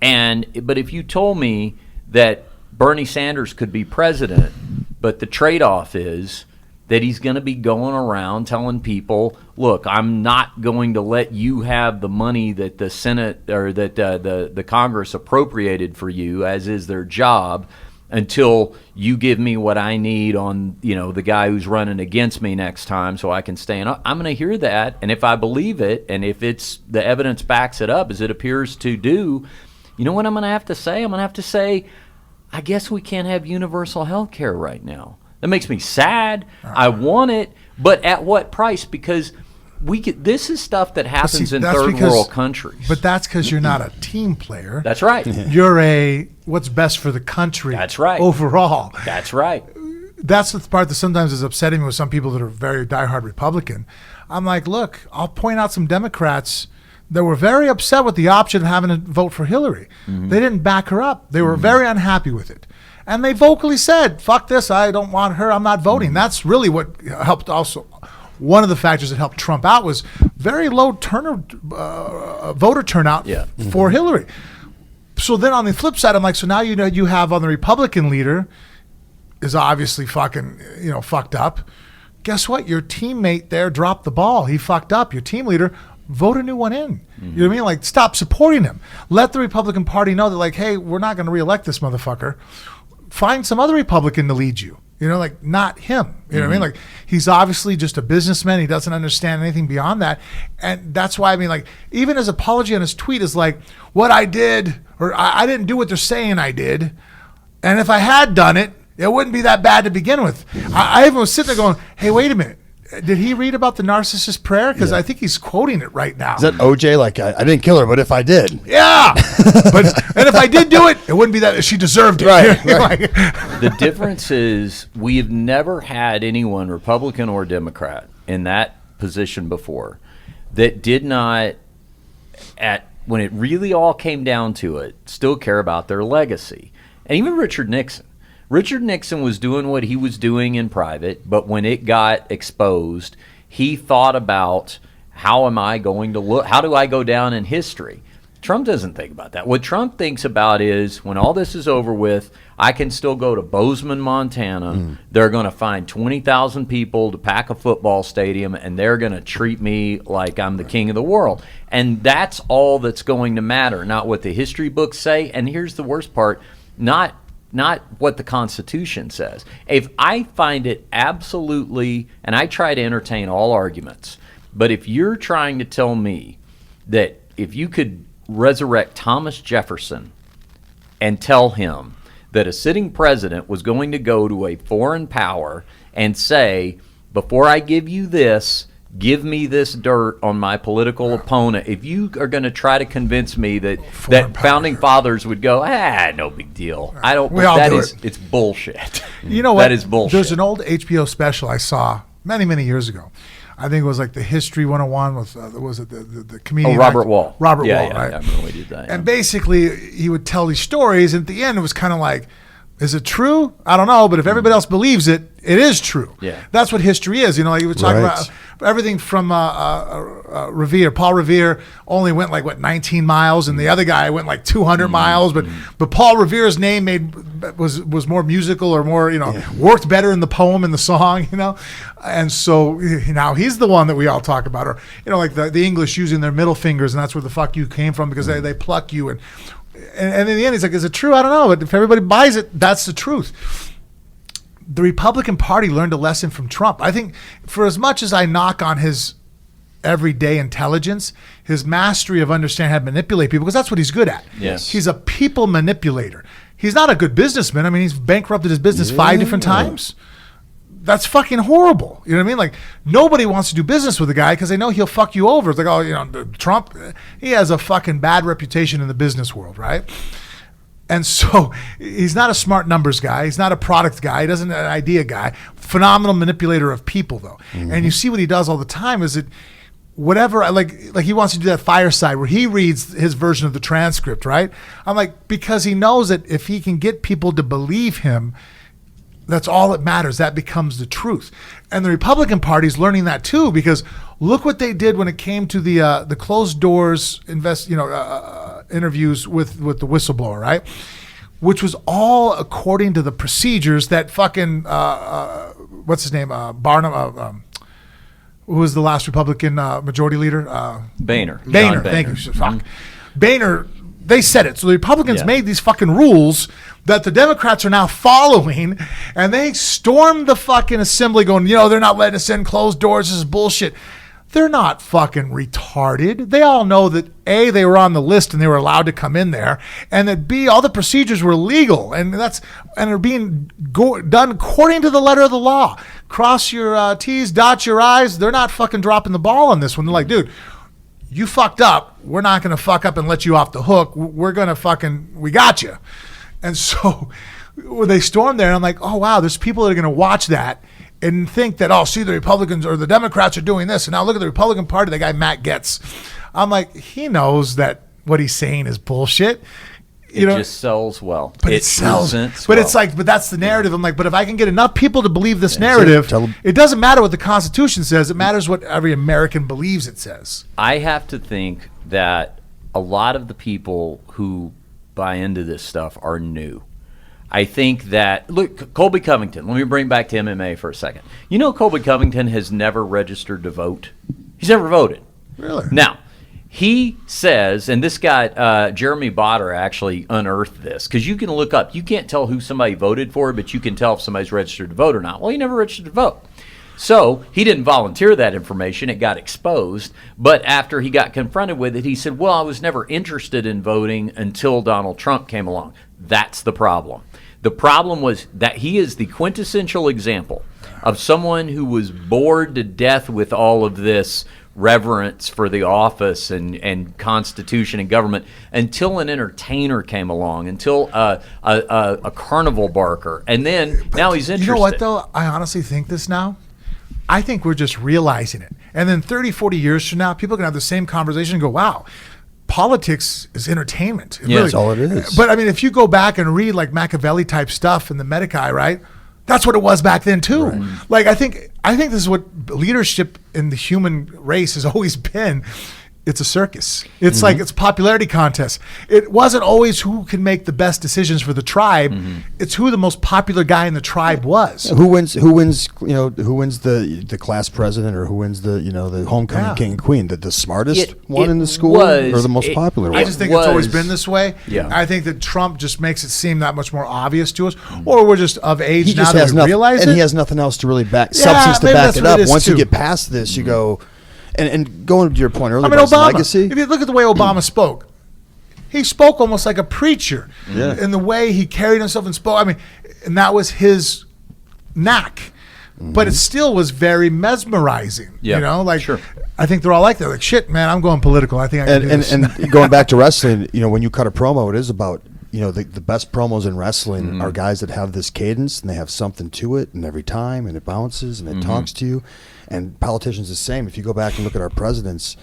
But if you told me that Bernie Sanders could be president, but the trade-off is that he's going to be going around telling people, look, I'm not going to let you have the money that the Senate or that the Congress appropriated for you, as is their job, until you give me what I need on, the guy who's running against me next time so I can stay in. I'm going to hear that, and if I believe it, and if the evidence backs it up as it appears to do, you know what I'm going to have to say? I'm going to have to say, I guess we can't have universal health care right now. That makes me sad. I want it, but at what price? Because this is stuff that happens in third world countries. But that's because you're not a team player. That's right. You're what's best for the country. That's right. Overall. That's right. That's the part that sometimes is upsetting me with some people that are very diehard Republican. I'm like, look, I'll point out some Democrats that were very upset with the option of having to vote for Hillary. Mm-hmm. They didn't back her up. They were very unhappy with it. And they vocally said, fuck this, I don't want her, I'm not voting. Mm-hmm. That's really what helped also. One of the factors that helped Trump out was very low voter turnout for Hillary. So then on the flip side, I'm like, so now you have on the Republican leader is obviously fucking, fucked up. Guess what? Your teammate there dropped the ball. He fucked up. Your team leader, vote a new one in. Mm-hmm. You know what I mean? Like, stop supporting him. Let the Republican Party know that, like, hey, we're not going to reelect this motherfucker. Find some other Republican to lead you. Not him. You know what I mean? Like, he's obviously just a businessman. He doesn't understand anything beyond that. And that's why, even his apology on his tweet is like, what I did, or I didn't do what they're saying I did. And if I had done it, it wouldn't be that bad to begin with. I even was sitting there going, hey, wait a minute. Did he read about the narcissist prayer? Because I think he's quoting it right now. Is that OJ? Like, I didn't kill her, but if I did. Yeah. And if I did do it, it wouldn't be that she deserved it. Right. The difference is we've never had anyone, Republican or Democrat, in that position before that did not, when it really all came down to it, still care about their legacy. And even Richard Nixon. Richard Nixon was doing what he was doing in private, but when it got exposed, he thought about how am I going to look? How do I go down in history? Trump doesn't think about that. What Trump thinks about is when all this is over with, I can still go to Bozeman, Montana. They're going to find 20,000 people to pack a football stadium, and they're going to treat me like I'm the king of the world. And that's all that's going to matter, not what the history books say. And here's the worst part, not what the Constitution says. If I find it absolutely, and I try to entertain all arguments, but if you're trying to tell me that if you could resurrect Thomas Jefferson and tell him that a sitting president was going to go to a foreign power and say, before I give you this, give me this dirt on my political opponent. If you are going to try to convince me that founding fathers would go, no big deal. I don't. It's bullshit. You know what? That is bullshit. There's an old HBO special I saw many years ago. I think it was like the History 101 with was it the comedian? Robert Wall. Robert Wall, right? I remember we did that. And basically, he would tell these stories, and at the end, it was kind of like, is it true? I don't know, but if everybody else believes it, it is true. Yeah. That's what history is. You know, he was talking about everything from Revere. Paul Revere only went 19 miles, and the other guy went 200 miles. But Paul Revere's name was more musical or more, worked better in the poem and the song, And so now he's the one that we all talk about, or like the English using their middle fingers, and that's where the fuck you came from because they pluck you and in the end, he's like, is it true? I don't know. But if everybody buys it, that's the truth. The Republican Party learned a lesson from Trump. I think for as much as I knock on his everyday intelligence, his mastery of understanding how to manipulate people, because that's what he's good at. Yes. He's a people manipulator. He's not a good businessman. I mean, he's bankrupted his business 5 different times. That's fucking horrible. You know what I mean? Nobody wants to do business with a guy because they know he'll fuck you over. It's like, Trump, he has a fucking bad reputation in the business world, right? And so he's not a smart numbers guy. He's not a product guy. He doesn't an idea guy. Phenomenal manipulator of people, though. And you see what he does all the time is that whatever, like he wants to do that fireside where he reads his version of the transcript, right? I'm like, because he knows that if he can get people to believe him, that's all that matters. That becomes the truth. And the Republican Party's learning that too, because look what they did when it came to the closed doors interviews with the whistleblower, right? Which was all according to the procedures that fucking what's his name, Barnum, who was the last Republican majority leader? Boehner. Thank you. Fuck. Boehner. They said it. So the Republicans made these fucking rules that the Democrats are now following, and they stormed the fucking assembly going, they're not letting us in, closed doors, this is bullshit. They're not fucking retarded. They all know that A, they were on the list and they were allowed to come in there, and that B, all the procedures were legal, and are being done according to the letter of the law. Cross your T's, dot your I's. They're not fucking dropping the ball on this one. They're like, dude, you fucked up. We're not going to fuck up and let you off the hook. We're going to we got you. And so when they stormed there, and I'm like, oh, wow, there's people that are going to watch that and think that, see, the Republicans or the Democrats are doing this. And now look at the Republican Party, the guy Matt Gaetz. I'm like, he knows that what he's saying is bullshit. It just sells well. But it sells. But well. It's like, but that's the narrative. I'm like, but if I can get enough people to believe this narrative, it doesn't matter what the Constitution says. It matters what every American believes it says. I have to think that a lot of the people who buy into this stuff are new. I think that, look, Colby Covington, let me bring back to MMA for a second. Colby Covington has never registered to vote. He's never voted. Really? Now, he says, and this guy, Jeremy Botter, actually unearthed this, because you can look up, you can't tell who somebody voted for, but you can tell if somebody's registered to vote or not. Well, he never registered to vote. So he didn't volunteer that information. It got exposed. But after he got confronted with it, he said, well, I was never interested in voting until Donald Trump came along. That's the problem. The problem was that he is the quintessential example of someone who was bored to death with all of this reverence for the office and Constitution and government until an entertainer came along, until a carnival barker. And then now he's interested. You know what, though? I honestly think this now. I think we're just realizing it. And then 30, 40 years from now, people are going to have the same conversation and go, wow, politics is entertainment. That's all it is. But I mean, if you go back and read like Machiavelli type stuff in the Medici, right? That's what it was back then too. Right. Like I think this is what leadership in the human race has always been. it's a circus. It's like it's a popularity contest. It wasn't always who can make the best decisions for the tribe. It's who the most popular guy in the tribe was. Who wins? Who wins the class president, or who wins the homecoming king and queen? The smartest one in the school, or the most popular one? I just think it's always been this way. Yeah. I think that Trump just makes it seem that much more obvious to us, or we're just of age now that we realize it. And he has nothing else to really substance to back it up. Once you get past this, you go. And going to your point earlier about Obama, legacy. if you look at the way Obama spoke, he spoke almost like a preacher in the way he carried himself and spoke. I mean, and that was his knack. But it still was very mesmerizing. Yeah. Sure. I think they're all like that. Like, shit, man, I'm going political. I think I can do this. And going back to wrestling, when you cut a promo, it is about, the best promos in wrestling are guys that have this cadence and they have something to it, and every time, and it bounces and it talks to you. And politicians the same. If you go back and look at our presidents,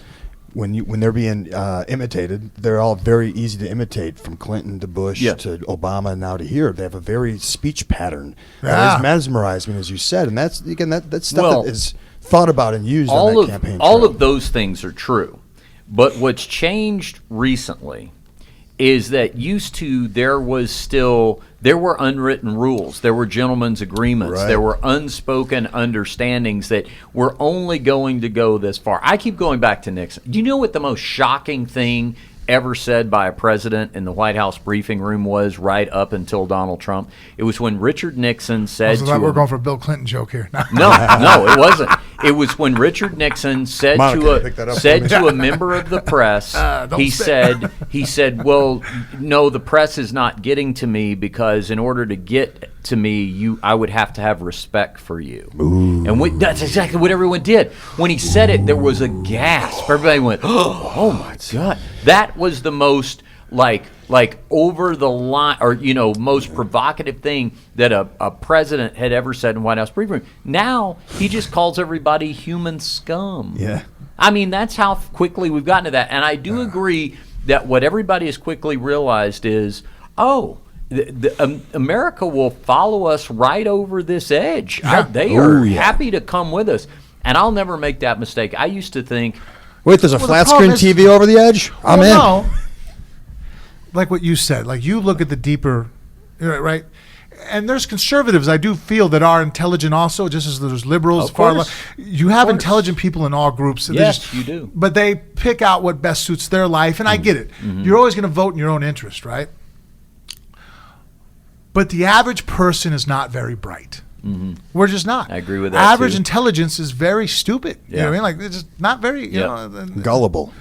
when they're being imitated, they're all very easy to imitate, from Clinton to Bush to Obama and now to here. They have a very speech pattern that is mesmerizing, as you said, and that's stuff that is thought about and used on that campaign trail. All of those things are true, but what's changed recently is that there were unwritten rules, there were gentlemen's agreements, there were unspoken understandings that we're only going to go this far. I keep going back to Nixon. Do you know what the most shocking thing ever said by a president in the White House briefing room was, right up until Donald Trump? It was when Richard Nixon said we're going for a Bill Clinton joke here. No, it wasn't. It was when Richard Nixon said to a member of the press, he said, well, no, the press is not getting to me because in order to get to me, I would have to have respect for you. Ooh. And that's exactly what everyone did. When he said it, there was a gasp. Everybody went, oh my God. That was the most like over the line, or most provocative thing that a president had ever said in White House briefing room. Now he just calls everybody human scum. Yeah, I mean, that's how quickly we've gotten to that. And I do agree that what everybody has quickly realized is, America will follow us right over this edge. They are happy to come with us, and I'll never make that mistake. I used to think, wait, there's a flat screen TV over the edge? I'm in. No. Like what you said, like you look at the deeper, right? And there's conservatives, I do feel, that are intelligent also, just as there's liberals. Far left. You have intelligent people in all groups. Yes, you do. But they pick out what best suits their life, and I get it. You're always going to vote in your own interest, right? But the average person is not very bright. We're just not. I agree with that. Average too. intelligence is very stupid. You know what I mean? Like, it's just not very, gullible.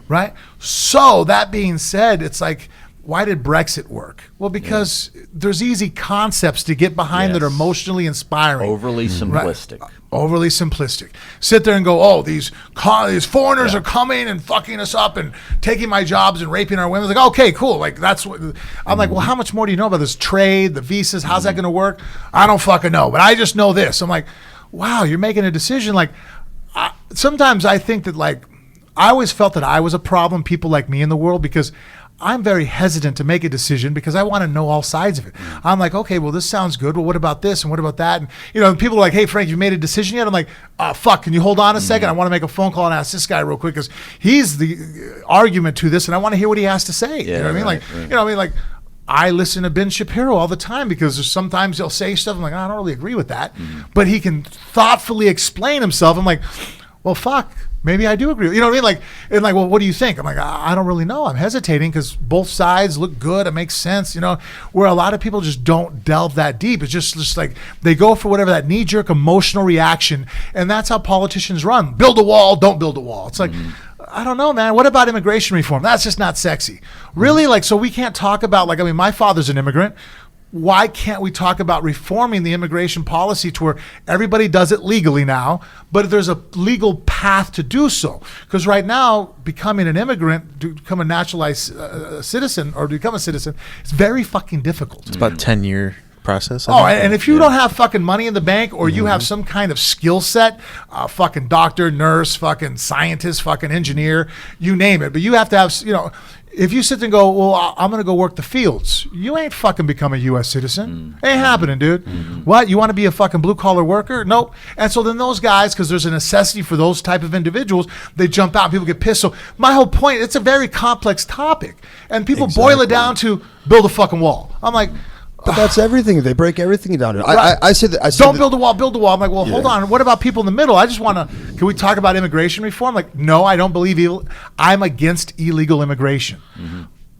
Right? So, that being said, it's like, why did Brexit work? Well, because there's easy concepts to get behind that are emotionally inspiring. Overly simplistic. Right? Overly simplistic. Sit there and go, these foreigners are coming and fucking us up and taking my jobs and raping our women. It's like, okay, cool. Like, that's what I'm like, well, how much more do you know about this trade, the visas? How's that going to work? I don't fucking know, but I just know this. I'm like, wow, you're making a decision. Like, sometimes I think that, like, I always felt that I was a problem, people like me in the world, because I'm very hesitant to make a decision because I want to know all sides of it. I'm like, okay, well, this sounds good. Well, what about this and what about that? And people are like, hey, Frank, you made a decision yet? I'm like, fuck, can you hold on a second? I want to make a phone call and ask this guy real quick because he's the argument to this, and I want to hear what he has to say. You know what I mean? Like, you know what I mean? Like, I listen to Ben Shapiro all the time because sometimes he'll say stuff. I'm like, I don't really agree with that, but he can thoughtfully explain himself. I'm like, well, fuck. Maybe I do agree. You know what I mean? Like, well, what do you think? I'm like, I don't really know. I'm hesitating because both sides look good. It makes sense, where a lot of people just don't delve that deep. It's just like they go for whatever that knee-jerk emotional reaction, and that's how politicians run. Build a wall, don't build a wall. It's like, I don't know, man. What about immigration reform? That's just not sexy. Really? Like, so we can't talk about, my father's an immigrant. Why can't we talk about reforming the immigration policy to where everybody does it legally now, but there's a legal path to do so? Because right now, becoming an immigrant, to become a naturalized citizen or to become a citizen, it's very fucking difficult. It's about 10-year process. And if you don't have fucking money in the bank, or you have some kind of skill set, fucking doctor, nurse, fucking scientist, fucking engineer, you name it. But you have to have, if you sit there and go, well, I'm going to go work the fields, you ain't fucking become a U.S. citizen. Ain't happening, dude. What? You want to be a fucking blue-collar worker? Nope. And so then those guys, because there's a necessity for those type of individuals, they jump out and people get pissed. So my whole point, it's a very complex topic. And people boil it down to build a fucking wall. I'm like... But that's everything. They break everything down. Right. I say that. Don't build a wall, build a wall. I'm like, well, hold on. What about people in the middle? I just want to. Can we talk about immigration reform? Like, no, I don't believe I'm against illegal immigration.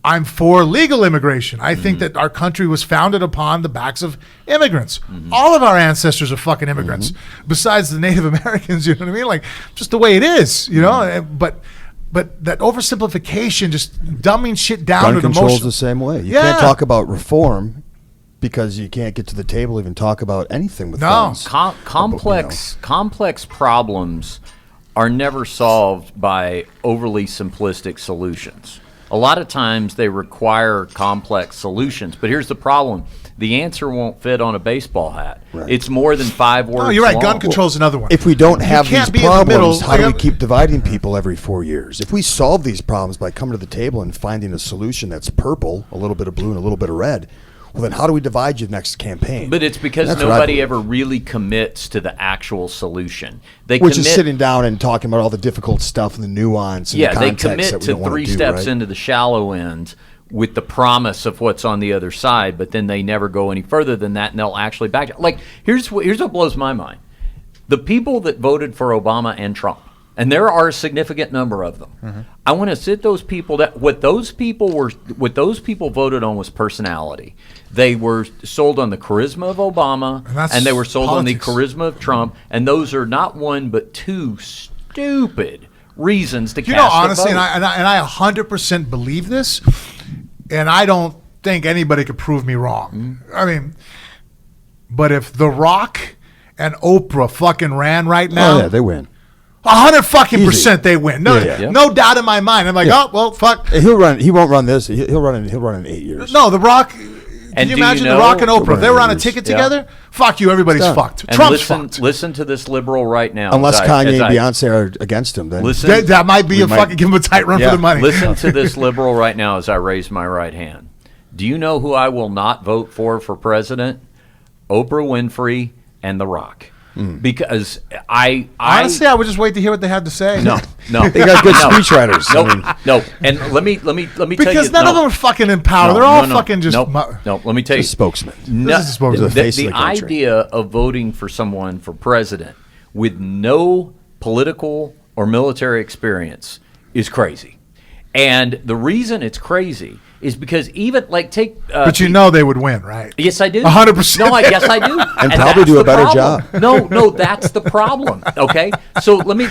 I'm for legal immigration. I think that our country was founded upon the backs of immigrants. All of our ancestors are fucking immigrants, besides the Native Americans. You know what I mean? Like, just the way it is. But that oversimplification, just dumbing shit down to the control's emotion. The same way. You can't talk about reform because you can't get to the table, even talk about anything with friends. Complex problems are never solved by overly simplistic solutions. A lot of times they require complex solutions, but here's the problem. The answer won't fit on a baseball hat. Right. It's more than 5 words. No, you're right. long. Gun control's another one. If we don't have these problems, how do we keep dividing people every 4 years? If we solve these problems by coming to the table and finding a solution that's purple, a little bit of blue, and a little bit of red, well, then how do we divide you next campaign? But it's because nobody ever really commits to the actual solution. Which is sitting down and talking about all the difficult stuff and the nuance and the context they commit to 3 steps into the shallow end with the promise of what's on the other side, but then they never go any further than that, and they'll actually back it. Like, here's what blows my mind. The people that voted for Obama and Trump, and there are a significant number of them. I want to sit those people what those people voted on was personality. They were sold on the charisma of Obama, and they were sold on the charisma of Trump, and those are not one but 2 stupid reasons to cast honestly, a vote. and I 100% believe this, and I don't think anybody could prove me wrong. I mean, but if The Rock and Oprah fucking ran right now, they win. 100% they win. No doubt in my mind. I'm like, oh well, fuck. He'll run. He won't run this. He'll run in 8 years. No, The Rock. Can you imagine The Rock and Oprah? If they were on a ticket together, fuck you. Everybody's fucked. And Trump's fucked. Listen to this liberal right now. Unless Kanye and Beyonce are against him, then that might be fucking give him a tight run for the money. Listen to this liberal right now as I raise my right hand. Do you know who I will not vote for president? Oprah Winfrey and The Rock. Because I honestly, I would just wait to hear what they had to say. No, they got good speechwriters. No. And let me tell you, because none of them are fucking in power. They're all fucking just no. Let me tell you, spokesman. The idea of voting for someone for president with no political or military experience is crazy, and the reason it's crazy is because even take. But they would win, right? Yes, I do. 100%. No, yes, I do, and probably do a better job. No, that's the problem. Okay, so let me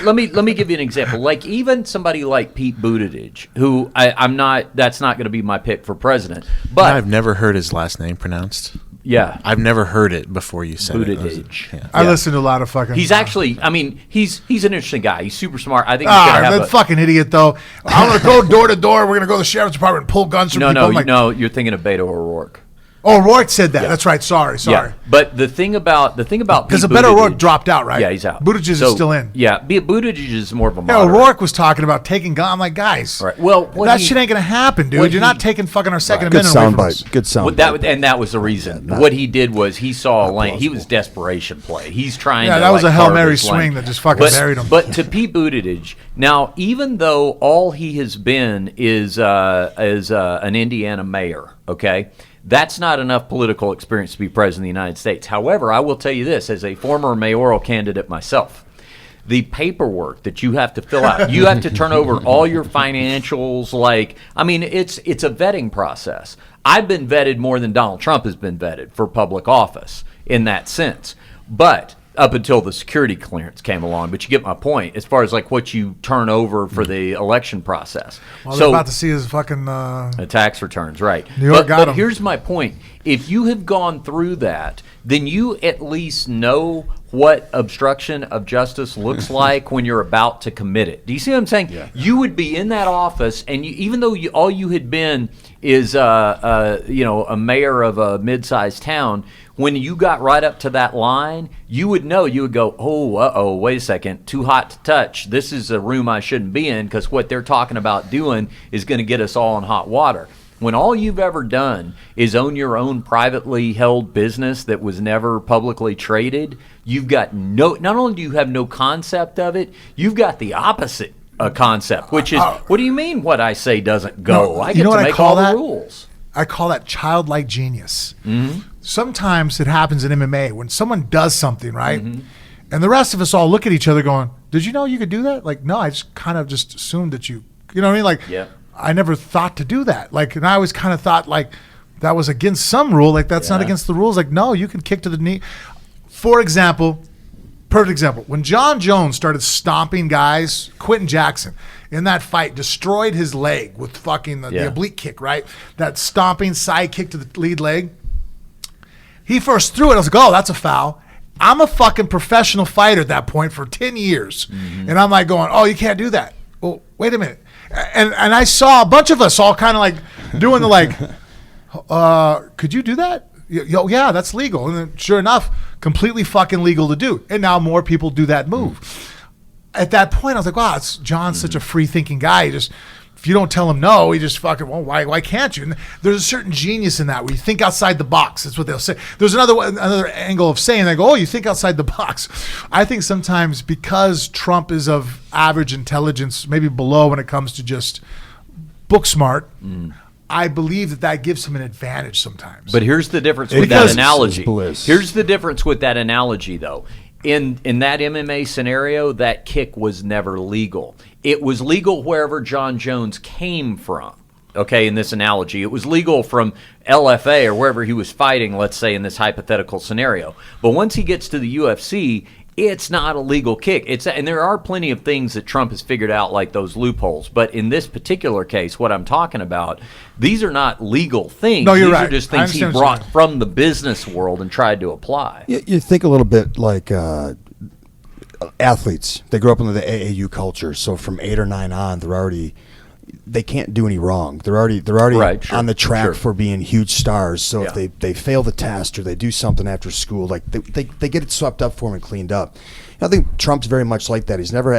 give you an example. Like even somebody like Pete Buttigieg, who I'm not. That's not going to be my pick for president. But I've never heard his last name pronounced. Yeah, I've never heard it before you said Buttigieg. it. I listen to a lot of fucking. He's actually. I mean, he's an interesting guy. He's super smart. I think he's gonna have that fucking idiot though. I'm gonna go door to door. We're gonna go to the sheriff's department and pull guns from people. No, you're thinking of Beto O'Rourke. Oh, Rourke said that. Yeah. That's right. Sorry. Yeah. But the thing about because the Beto O'Rourke dropped out, right? Yeah, he's out. Buttigieg is still in. Yeah, Buttigieg is more of a moderate. O'Rourke was talking about taking guns. I'm like, guys, right. Well, that shit ain't gonna happen, dude. You're not taking fucking our Second Amendment away from us. Good soundbite. And that was the reason. What he did was he saw a lane. He was desperation play. He's trying. Yeah, that was a Hail Mary swing that just fucking buried him. But to Pete Buttigieg, now even though all he has been is an Indiana mayor, okay. That's not enough political experience to be president of the United States. However, I will tell you this, as a former mayoral candidate myself, the paperwork that you have to fill out, you have to turn over all your financials. It's a vetting process. I've been vetted more than Donald Trump has been vetted for public office in that sense. But up until the security clearance came along, but you get my point as far as what you turn over for the election process. Well, they're about to see his fucking tax returns, right? New York got him. Here's my point: if you have gone through that, then you at least know what obstruction of justice looks like when you're about to commit it. Do you see what I'm saying? Yeah. You would be in that office, and even though all you had been is a mayor of a mid-sized town, when you got right up to that line, you would know. You would go, oh, wait a second, too hot to touch. This is a room I shouldn't be in, because what they're talking about doing is going to get us all in hot water. When all you've ever done is own your own privately held business that was never publicly traded, you've got not only do you have no concept of it, you've got the opposite concept, which is, what do you mean what I say doesn't go? No, I get to make all the rules. I call that childlike genius. Mm-hmm. Sometimes it happens in MMA when someone does something, right? Mm-hmm. And the rest of us all look at each other going, did you know you could do that? Like, no, I just kind of just assumed that you know what I mean? Like, yeah. I never thought to do that. Like, and I always kind of thought like that was against some rule. Like, that's not against the rules. Like, no, you can kick to the knee. For example, perfect example, when John Jones started stomping guys, Quentin Jackson in that fight destroyed his leg with fucking the oblique kick, right? That stomping side kick to the lead leg. He first threw it. I was like, oh, that's a foul. I'm a fucking professional fighter at that point for 10 years. Mm-hmm. And I'm like going, oh, you can't do that. Well, wait a minute. And I saw a bunch of us all kind of like doing the like, could you do that? Yeah, that's legal. And then sure enough, completely fucking legal to do. And now more people do that move. At that point, I was like, wow, John's such a free-thinking guy. He just, if you don't tell him no, he just fucking, well, why can't you? And there's a certain genius in that where you think outside the box. That's what they'll say. There's another angle of saying, they go, oh, you think outside the box. I think sometimes because Trump is of average intelligence, maybe below when it comes to just book smart, I believe that gives him an advantage sometimes. But here's the difference with that analogy. Here's the difference with that analogy, though. In that MMA scenario, that kick was never legal. It was legal wherever John Jones came from. Okay, in this analogy, it was legal from LFA or wherever he was fighting, let's say, in this hypothetical scenario. But once he gets to the UFC, it's not a legal kick. And there are plenty of things that Trump has figured out, like those loopholes. But in this particular case, what I'm talking about, these are not legal things. No, you're these right. are just things he brought from the business world and tried to apply. You think a little bit like athletes. They grow up in the AAU culture. So from 8 or 9 on, they can't do any wrong. They're already right, sure, on the track sure. for being huge stars. So if they fail the test or they do something after school, like they get it swept up for them and cleaned up. I think Trump's very much like that. He's never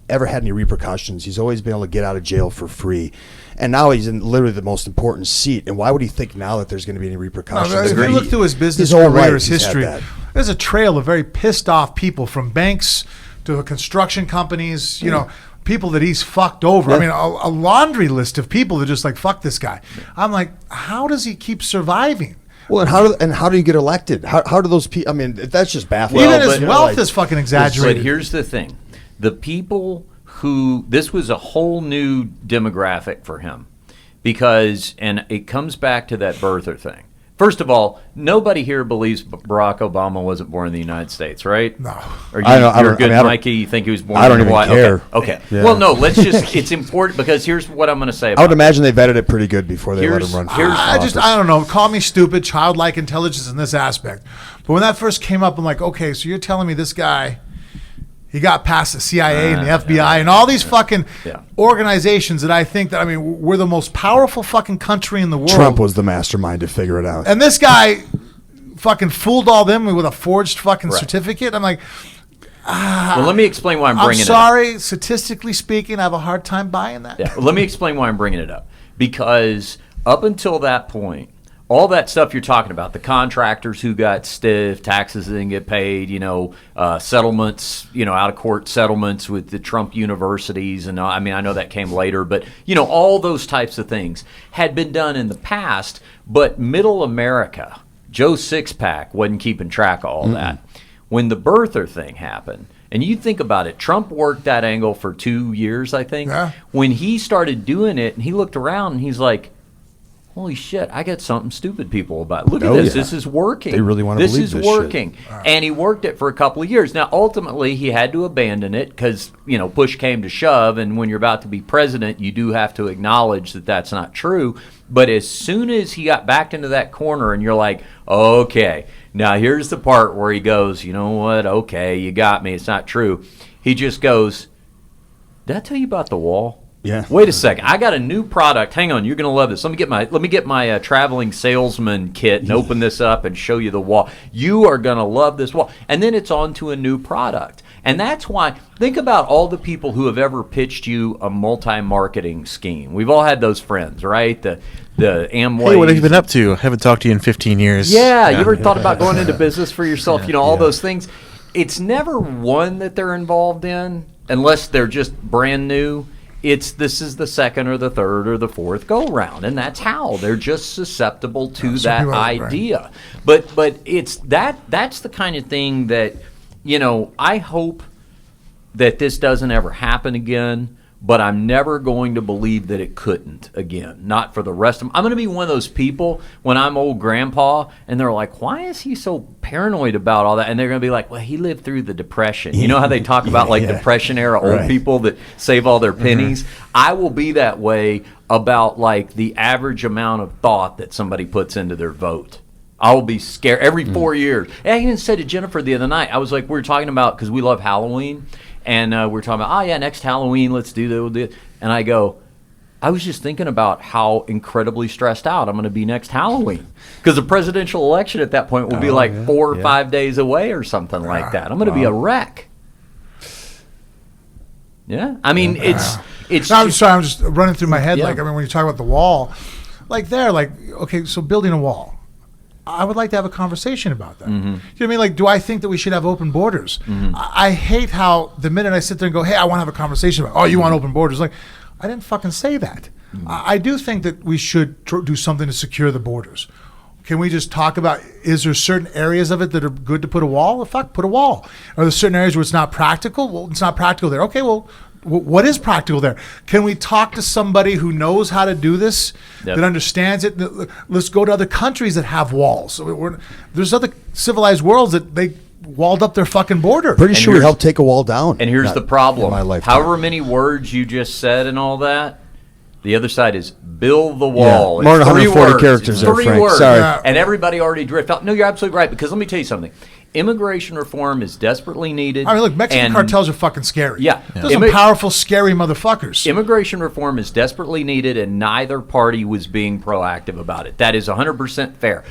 ever had any repercussions. He's always been able to get out of jail for free. And now he's in literally the most important seat. And why would he think now that there's going to be any repercussions? No, if you look through his business career, his history, there's a trail of very pissed off people, from banks to construction companies, you know, people that he's fucked over. I mean, a laundry list of people that just like, fuck this guy. I'm like, how does he keep surviving? Well, and how do you get elected? How do those people? I mean, that's just baffling. Even his wealth is fucking exaggerated. But here's the thing: the people who this was a whole new demographic for him, because, and it comes back to that birther thing. First of all, nobody here believes Barack Obama wasn't born in the United States, right? No. Or you're good, Mikey. You think he was born in Hawaii? I don't even care. Okay. Yeah. Well, no, let's just, it's important because here's what I'm going to say about I would imagine they vetted it pretty good before they let him run for office. I don't know. Call me stupid, childlike intelligence in this aspect. But when that first came up, I'm like, okay, so you're telling me this guy, he got past the CIA and the FBI and all these fucking organizations that I think that, I mean, we're the most powerful fucking country in the world. Trump was the mastermind to figure it out. And this guy fucking fooled all them with a forged fucking certificate. I'm like, well, let me explain why I'm bringing it up. I'm sorry, statistically speaking, I have a hard time buying that. Yeah. Well, let me explain why I'm bringing it up. Because up until that point, all that stuff you're talking about, the contractors who got stiff, taxes that didn't get paid, settlements, out-of-court settlements with the Trump universities, and I mean, I know that came later, but, all those types of things had been done in the past, but middle America, Joe Sixpack, wasn't keeping track of all that. When the birther thing happened, and you think about it, Trump worked that angle for 2 years, I think. Yeah. When he started doing it, and he looked around, and he's like, holy shit, I got something stupid people about. Look at this. Yeah. This is working. They really want to believe this. This is working. And he worked it for a couple of years. Now, ultimately, he had to abandon it because, push came to shove. And when you're about to be president, you do have to acknowledge that that's not true. But as soon as he got backed into that corner and you're like, okay, now here's the part where he goes, you know what? Okay, you got me. It's not true. He just goes, did I tell you about the wall? Yeah. Wait a second. I got a new product. Hang on. You're going to love this. Let me get my traveling salesman kit and open this up and show you the wall. You are going to love this wall. And then it's on to a new product. And that's why, think about all the people who have ever pitched you a multi-marketing scheme. We've all had those friends, right? The Amway. Hey, what have you been up to? I haven't talked to you in 15 years. Yeah. You ever thought about going into business for yourself? All those things. It's never one that they're involved in unless they're just brand new. This is the second or the third or the fourth go round, and that's how they're just susceptible to that idea. Right. But it's that's the kind of thing that I hope that this doesn't ever happen again. But I'm never going to believe that it couldn't again. Not for the rest of them. I'm going to be one of those people when I'm old grandpa and they're like, why is he so paranoid about all that? And they're going to be like, well, he lived through the Depression. You know how they talk about Depression era old people that save all their pennies? I will be that way about the average amount of thought that somebody puts into their vote. I will be scared every 4 years. And I even said to Jennifer the other night, I was like, we were talking about, because we love Halloween. And we're talking about, next Halloween, let's do this. And I go, I was just thinking about how incredibly stressed out I'm going to be next Halloween. Because the presidential election at that point will be 4 or 5 days away or something like that. I'm going to be a wreck. Yeah. I mean, it's I'm sorry, I'm just running through my head. When you talk about the wall, okay, so building a wall. I would like to have a conversation about that. Mm-hmm. You know what I mean? Like, do I think that we should have open borders? Mm-hmm. I hate how the minute I sit there and go, hey, I want to have a conversation about, you want open borders? Like, I didn't fucking say that. Mm-hmm. I do think that we should do something to secure the borders. Can we just talk about, is there certain areas of it that are good to put a wall? Well, fuck, put a wall. Are there certain areas where it's not practical? Well, it's not practical there. Okay, well, what is practical there? Can we talk to somebody who knows how to do this, that understands it? Let's go to other countries that have walls. There's other civilized worlds that they walled up their fucking border. Pretty sure we helped take a wall down. And here's the problem. However many words you just said and all that, the other side is build the wall. More than 140 characters there, Frank. Words. Sorry. And everybody already drift out. No, you're absolutely right, because let me tell you something. Immigration reform is desperately needed. I mean, look, Mexican cartels are fucking scary. Yeah. Those are powerful, scary motherfuckers. Immigration reform is desperately needed, and neither party was being proactive about it. That is 100% fair.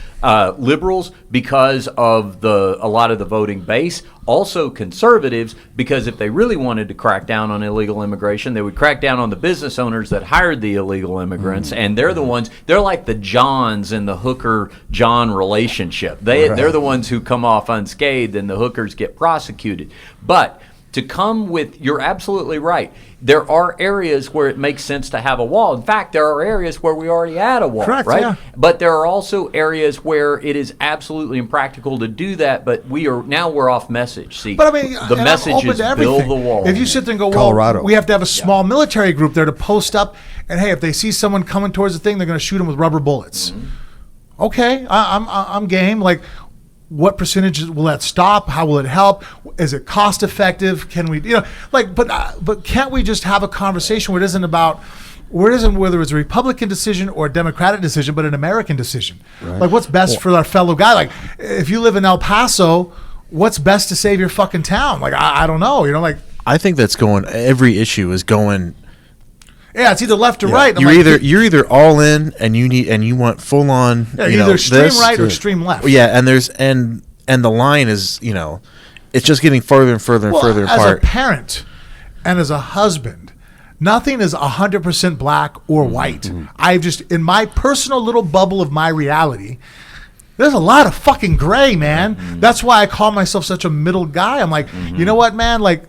Liberals, because of a lot of the voting base. Also conservatives, because if they really wanted to crack down on illegal immigration, they would crack down on the business owners that hired the illegal immigrants, and they're the ones, they're like the Johns in the hooker-John relationship. They're the ones who come off unscathed, and the hookers get prosecuted. But to come with, you're absolutely right. There are areas where it makes sense to have a wall. In fact, there are areas where we already had a wall, correct, right? Yeah. But there are also areas where it is absolutely impractical to do that, but we're off message. See, but I mean, the message is build the wall. If you sit there and go, well, we have to have a small military group there to post up, and hey, if they see someone coming towards the thing, they're going to shoot them with rubber bullets. Mm-hmm. Okay, I'm game. Like, what percentage will that stop? How will it help? Is it cost effective? Can we, but can't we just have a conversation where it isn't whether it's a Republican decision or a Democratic decision, but an American decision? Right. Like, what's best for our fellow guy? Like, if you live in El Paso, what's best to save your fucking town? Like, I don't know. I think that's going. Every issue is going. Yeah, it's either left or right. You're either all in and you want full on. Yeah, either extreme right or extreme left. Yeah, and the line is it's just getting further and further and further apart. As a parent and as a husband, nothing is 100% black or white. Mm-hmm. I've just, in my personal little bubble of my reality, there's a lot of fucking gray, man. Mm-hmm. That's why I call myself such a middle guy. I'm like, you know what, man? Like,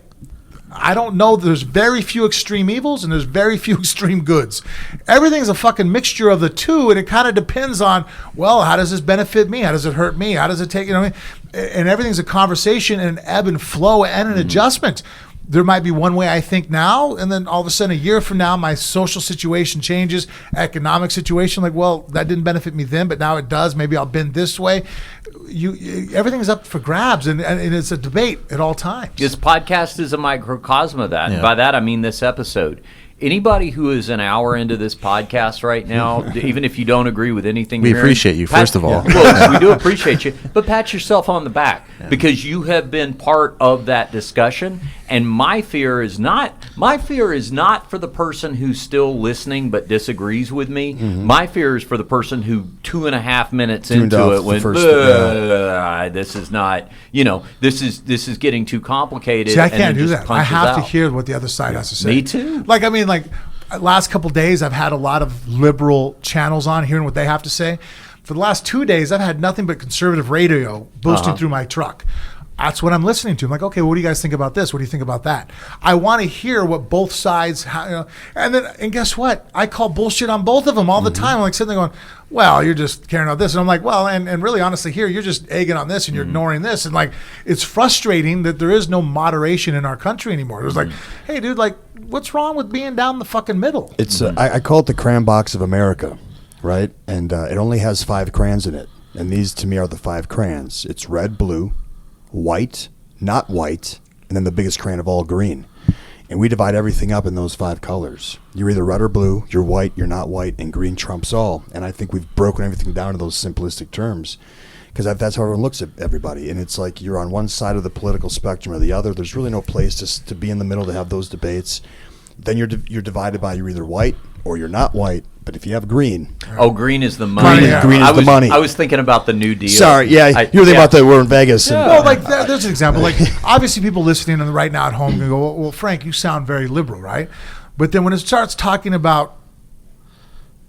I don't know. There's very few extreme evils and there's very few extreme goods. Everything's a fucking mixture of the two, and it kind of depends on, well, how does this benefit me? How does it hurt me? How does it take, and everything's a conversation and an ebb and flow and an adjustment. there might be one way I think now, and then all of a sudden a year from now my social situation changes, economic situation, like, well, that didn't benefit me then, but now it does. Maybe I'll bend this way. Everything's up for grabs, and it's a debate at all times. This podcast is a microcosm of that. And by that I mean this episode. Anybody who is an hour into this podcast right now, even if you don't agree with anything, we appreciate you, first of all. Well, we do appreciate you, but pat yourself on the back because you have been part of that discussion. And my fear is not for the person who's still listening but disagrees with me. Mm-hmm. My fear is for the person who 2.5 minutes tuned into it went, this is not, this is getting too complicated. See, I can't do that. I have to hear what the other side has to say. Me too. Like last couple of days, I've had a lot of liberal channels on, hearing what they have to say. For the last 2 days,'ve had nothing but conservative radio boosting through my truck. That's what I'm listening to. I'm like, okay, what do you guys think about this? What do you think about that? I want to hear what both sides, and guess what? I call bullshit on both of them all the time. I'm like sitting there going, well, you're just caring about this. And I'm like, well, and really honestly here, you're just egging on this and you're ignoring this. And like, it's frustrating that there is no moderation in our country anymore. It was like, hey dude, like, what's wrong with being down the fucking middle? It's I call it the crayon box of America, right? And it only has 5 crayons in it. And these to me are the 5 crayons. It's red, blue, white, not white, and then the biggest crayon of all, green. And we divide everything up in those 5 colors. You're either red or blue, you're white, you're not white, and green trumps all. And I think we've broken everything down to those simplistic terms because that's how everyone looks at everybody. And it's like you're on one side of the political spectrum or the other. There's really no place to be in the middle to have those debates. Then you're divided by you're either white or you're not white. But if you have green, green is the money. Green is the money. I was thinking about the New Deal. Sorry, you're thinking about that. We're in Vegas. Yeah. Well, like there's an example. Like obviously, people listening right now at home can go, "Well, Frank, you sound very liberal, right?" But then when it starts talking about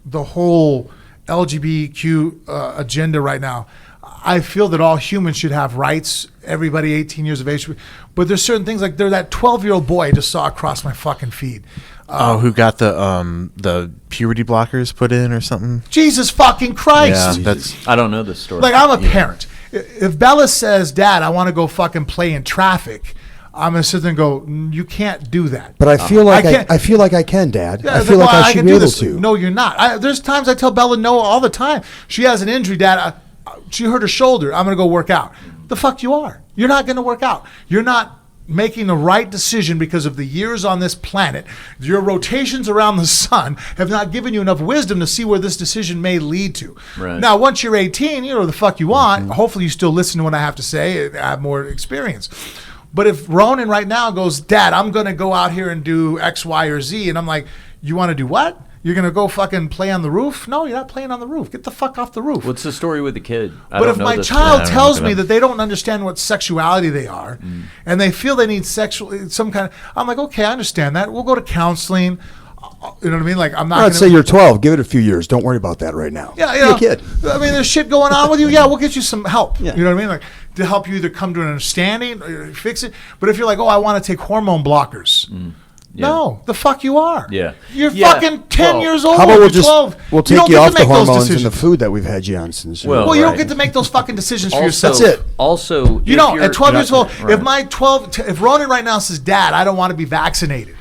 the whole LGBTQ agenda right now, I feel that all humans should have rights. Everybody 18 years of age, but there's certain things like that 12-year-old boy I just saw across my fucking feed. Who got the puberty blockers put in or something? Jesus fucking Christ! Yeah, I don't know this story. Like I'm a parent. If Bella says, "Dad, I want to go fucking play in traffic," I'm gonna sit there and go, "You can't do that." But I feel like I feel like I can, Dad. Yeah, I feel like I should be able to. No, you're not. There's times I tell Bella no all the time. She has an injury, Dad. She hurt her shoulder. I'm gonna go work out. The fuck you are. You're not gonna work out. You're not making the right decision because of the years on this planet. Your rotations around the sun have not given you enough wisdom to see where this decision may lead to. Right. Now, once you're 18, you know the fuck you want. Mm-hmm. Hopefully you still listen to what I have to say and have more experience. But if Ronan right now goes, "Dad, I'm going to go out here and do X, Y, or Z," and I'm like, "You want to do what? You're going to go fucking play on the roof?" No, you're not playing on the roof. Get the fuck off the roof. What's the story with the kid? But if my child tells me that they don't understand what sexuality they are and they feel they need some kind of, I'm like, okay, I understand that. We'll go to counseling. You know what I mean? Like, I'm not. I'd say you're 12. Give it a few years. Don't worry about that right now. Yeah, you're a kid. I mean, there's shit going on with you. Yeah, we'll get you some help. Yeah. You know what I mean? Like, to help you either come to an understanding or fix it. But if you're like, "Oh, I want to take hormone blockers." Yeah. No, the fuck you are. Yeah. You're fucking 10 years old. How about we'll take you off the hormones and the food that we've had you on since. Well, you don't get to make those fucking decisions for yourself. That's it. Also, at 12 years old, if Ronan right now says, "Dad, I don't want to be vaccinated,"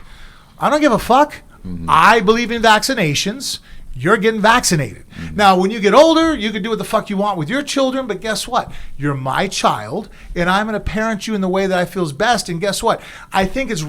I don't give a fuck. Mm-hmm. I believe in vaccinations. You're getting vaccinated. Mm-hmm. Now, when you get older, you can do what the fuck you want with your children, but guess what? You're my child, and I'm going to parent you in the way that I feel is best, and guess what? I think it's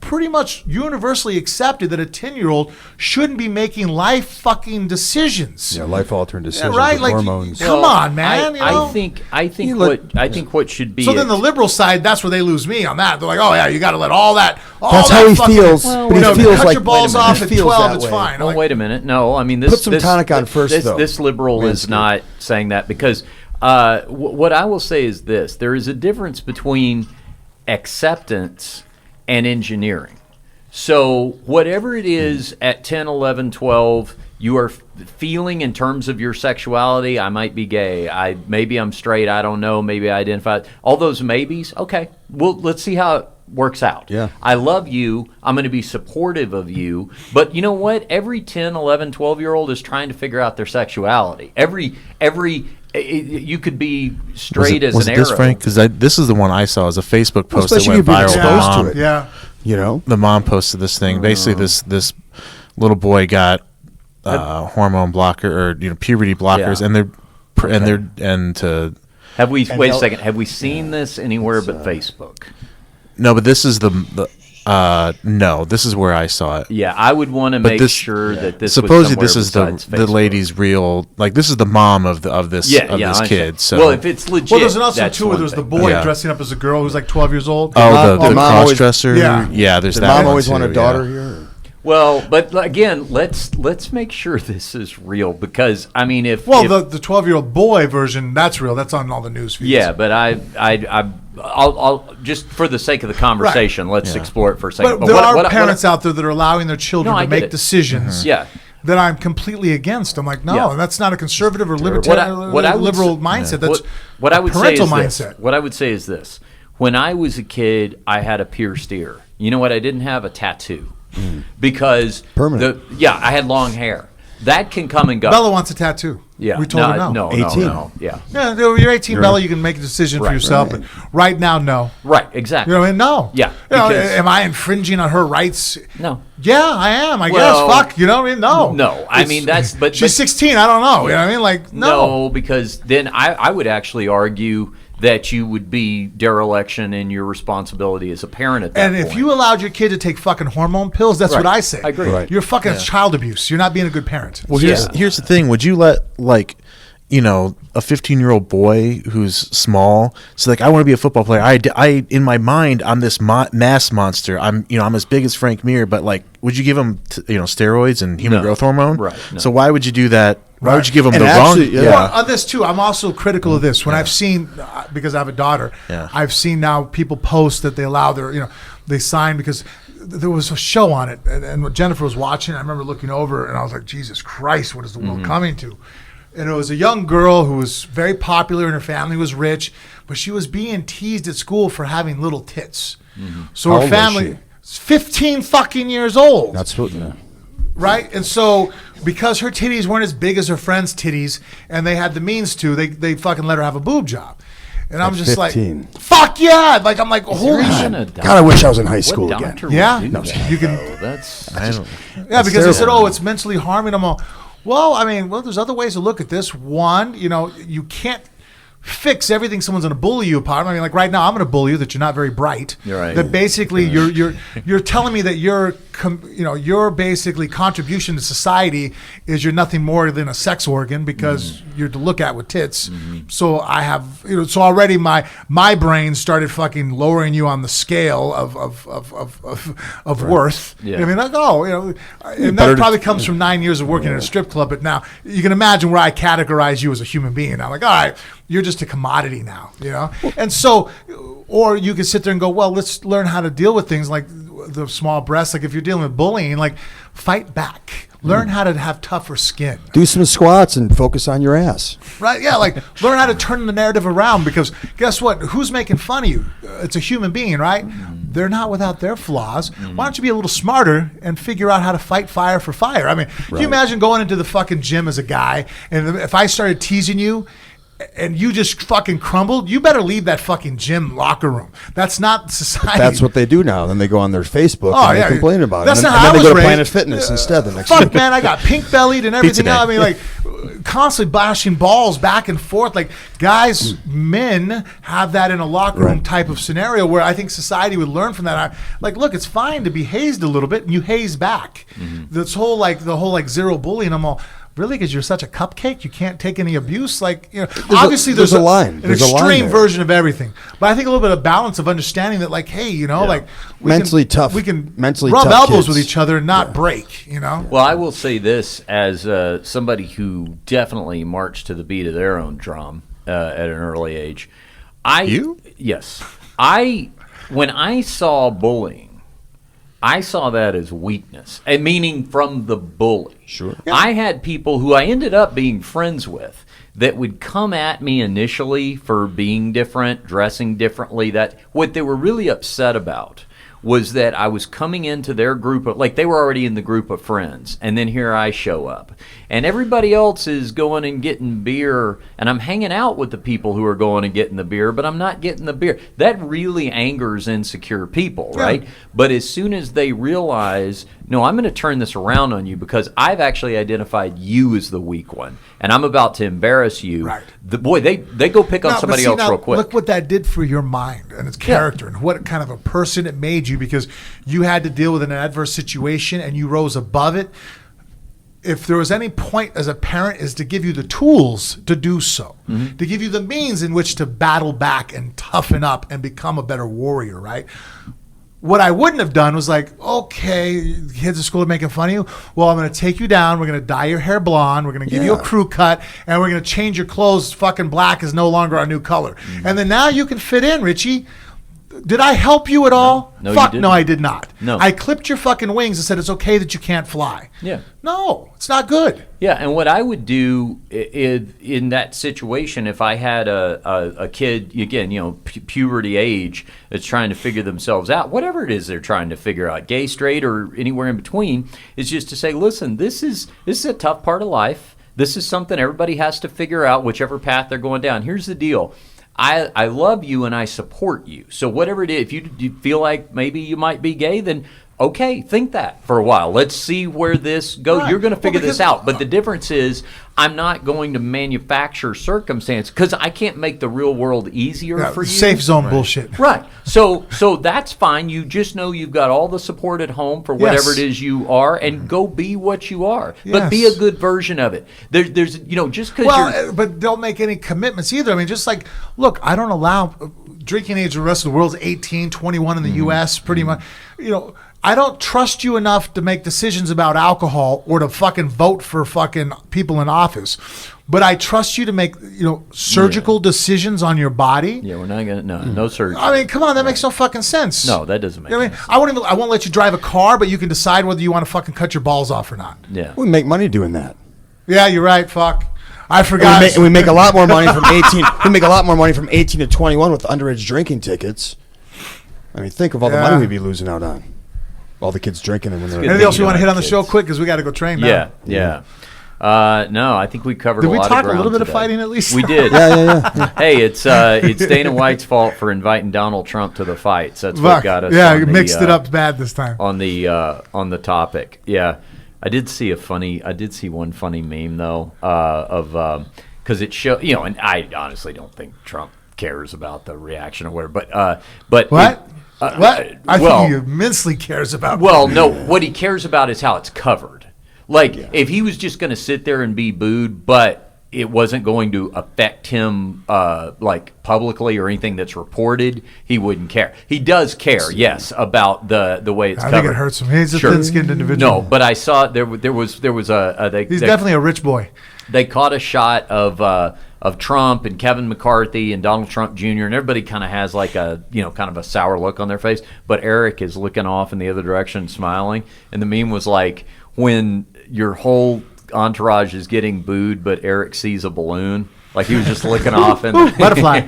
pretty much universally accepted that a 10-year-old shouldn't be making life fucking decisions. Yeah, life-altering decisions. Yeah, right? With like, hormones. Come on, man. I think what should be. So then the liberal side, that's where they lose me on that. They're like, "Oh yeah, you got to let all that." That's how he feels. But he feels cut like your balls off at 12. It's fine. Oh, wait a minute. No, I mean this. Put some tonic on first, though. This liberal is not saying that because what I will say is this: there is a difference between acceptance and engineering. So whatever it is at 10, 11, 12, you are feeling in terms of your sexuality. I might be gay. Maybe I'm straight. I don't know. Maybe I identify. All those maybes. Okay. Well, let's see how it works out. Yeah. I love you. I'm going to be supportive of you. But you know what? Every 10, 11, 12-year-old is trying to figure out their sexuality. You could be straight as an arrow. Was it this, Frank? Because this is the one I saw as a Facebook post that went viral. Yeah. You know, the mom posted this thing. Basically, this little boy got hormone blocker or puberty blockers, Wait a second. Have we seen this anywhere but Facebook? No, but this is this is where I saw it. Yeah, I would want to make sure that this. Supposedly, this is the lady's real. Like, this is the mom of this kid. So, well, if it's legit, well, there's also too where there's the boy dressing up as a girl who's like 12 years old. Oh, the mom cross-dresser. Yeah, there's the that. Mom always wanted a daughter here. Well, but again, let's make sure this is real, because I mean, if the 12-year-old boy version, that's real. That's on all the news feeds. Yeah, but I'll just for the sake of the conversation, let's explore it for a second. But there are parents out there that are allowing their children to make decisions. That I'm completely against. I'm like, no, that's not a conservative or liberal mindset. That's what I would parental say is mindset. This. What I would say is this: when I was a kid, I had a pierced ear. You know what? I didn't have a tattoo. Because I had long hair. That can come and go. Bella wants a tattoo. Yeah, we told her no. No, 18. No. Yeah. You're 18, Bella. You can make a decision for yourself. But right now, no. Right. Exactly. You know, no. Yeah. Am I infringing on her rights? No. Yeah, I am. I guess. Fuck. You know what I mean? No. No. I mean but she's 16. I don't know. You know what I mean? Like no, because then I would actually argue that you would be dereliction in your responsibility as a parent at that point. And if you allowed your kid to take fucking hormone pills, that's what I say. I agree. You're fucking child abuse. You're not being a good parent. Well, here's the thing. Would you let, like, a 15-year-old boy who's small, so like, I want to be a football player. I in my mind, I'm this mass monster. I'm as big as Frank Mir, but like, would you give him steroids and human growth hormone? Right. No. So why would you do that? Why would you give them and the actually, wrong? Well, on this too, I'm also critical of this. When I've seen, because I have a daughter, I've seen now people post that they allow their, they sign because there was a show on it, and when Jennifer was watching, I remember looking over and I was like, Jesus Christ, what is the world coming to? And it was a young girl who was very popular and her family was rich, but she was being teased at school for having little tits. So How her old was family, 15 fucking years old. That's what. Right? And so because her titties weren't as big as her friends' titties and they had the means to, they fucking let her have a boob job. And I'm just 15. like, fuck yeah. Like, I'm like, holy shit. God, I wish I was in high school again. Yeah? No, you can. Yeah, because they said, it's mentally harming them all. Well, I mean, there's other ways to look at this. One, you can't fix everything someone's going to bully you upon. I mean, like right now, I'm going to bully you that you're not very bright. You're right. That basically you're telling me that your basically contribution to society is you're nothing more than a sex organ because you're to look at with tits. So I have so already my brain started fucking lowering you on the scale of worth. Yeah. I mean, like and that probably comes from 9 years of working at a strip club. But now you can imagine where I categorize you as a human being. I'm like, all right, you're just a commodity now, And so, or you could sit there and go, well, let's learn how to deal with things like the small breasts. Like if you're dealing with bullying, like fight back. Learn how to have tougher skin. Do some squats and focus on your ass. Right? Yeah, like learn how to turn the narrative around because guess what? Who's making fun of you? It's a human being, right? They're not without their flaws. Why don't you be a little smarter and figure out how to fight fire for fire? I mean, can you imagine going into the fucking gym as a guy and if I started teasing you and you just fucking crumbled, you better leave that fucking gym locker room. That's not society. That's what they do now. Then they go on their Facebook and they complain about it. And then they go to Planet Fitness instead the next week. Man, I got pink bellied and everything else. I mean, like constantly bashing balls back and forth. Like guys, men have that in a locker room type of scenario where I think society would learn from that. Like, look, it's fine to be hazed a little bit and you haze back. This whole zero bullying. I'm all, really? Because you're such a cupcake, you can't take any abuse. Like, obviously, there's a line, an extreme version of everything. But I think a little bit of balance of understanding that, like, hey, like, we can rub elbows with each other and not break. Well, I will say this as somebody who definitely marched to the beat of their own drum at an early age. Yes, when I saw bullying, I saw that as weakness, and meaning from the bully. Sure. Yeah. I had people who I ended up being friends with that would come at me initially for being different, dressing differently. That what they were really upset about was that I was coming into their group of, like, they were already in the group of friends, and then here I show up. And everybody else is going and getting beer, and I'm hanging out with the people who are going and getting the beer, but I'm not getting the beer. That really angers insecure people, right? Yeah. But as soon as they realize, no, I'm going to turn this around on you because I've actually identified you as the weak one, and I'm about to embarrass you. Right. They go pick on somebody else real quick. Look what that did for your mind and its character and what kind of a person it made you, because you had to deal with an adverse situation and you rose above it. If there was any point as a parent, is to give you the tools to do so, to give you the means in which to battle back and toughen up and become a better warrior, right? What I wouldn't have done was like, okay, kids at school are making fun of you. Well, I'm going to take you down. We're going to dye your hair blonde. We're going to give you a crew cut, and we're going to change your clothes. Fucking black is no longer our new color. And then now you can fit in, Richie. Did I help you at all? No, Fuck, you didn't. No, I did not. No. I clipped your fucking wings and said it's okay that you can't fly. Yeah. No, it's not good. Yeah, and what I would do in that situation, if I had a kid, again, puberty age, that's trying to figure themselves out, whatever it is they're trying to figure out, gay, straight, or anywhere in between, is just to say, listen, this is a tough part of life. This is something everybody has to figure out, whichever path they're going down. Here's the deal. I love you and I support you. So whatever it is, if you feel like maybe you might be gay, then okay, think that for a while. Let's see where this goes. Right. You're going to figure this out. But the difference is I'm not going to manufacture circumstance because I can't make the real world easier for you. Safe zone bullshit. Right. So that's fine. You just know you've got all the support at home for whatever it is you are, and go be what you are. Yes. But be a good version of it. There's just because but don't make any commitments either. I mean, just like, look, I don't allow drinking age. The rest of the world's 18, 21 in the U.S. pretty much. I don't trust you enough to make decisions about alcohol or to fucking vote for fucking people in office. But I trust you to make, surgical decisions on your body. Yeah, we're not going to, no surgery. I mean, come on, that makes no fucking sense. No, that doesn't make sense. I won't let you drive a car, but you can decide whether you want to fucking cut your balls off or not. Yeah. We make money doing that. Yeah, you're right, fuck. I forgot. And we make a lot more money from 18. We make a lot more money from 18 to 21 with underage drinking tickets. I mean, think of all the money we'd be losing out on. All the kids drinking and when they're. Anything else you want to hit on the show quick because we got to go train now. Yeah. No, I think we covered a lot of ground. Did we talk a little bit of fighting at least? We did. Yeah. Hey, it's Dana White's fault for inviting Donald Trump to the fights. That's what got us. Yeah, you mixed it up bad this time. On the topic. Yeah, I did see one funny meme though of because it showed and I honestly don't think Trump cares about the reaction or whatever, but what? What? I think he immensely cares about. Well, no, what he cares about is how it's covered. Like, if he was just going to sit there and be booed, but it wasn't going to affect him, like, publicly or anything that's reported, he wouldn't care. He does care, yes, about the way it's covered. I think it hurts him. He's a thin-skinned individual. No, but I saw there was a. He's definitely a rich boy. They caught a shot of Trump and Kevin McCarthy and Donald Trump Jr. and everybody kind of has like a kind of a sour look on their face, but Eric is looking off in the other direction, smiling, and the meme was like when your whole entourage is getting booed, but Eric sees a balloon, like he was just looking off and butterfly.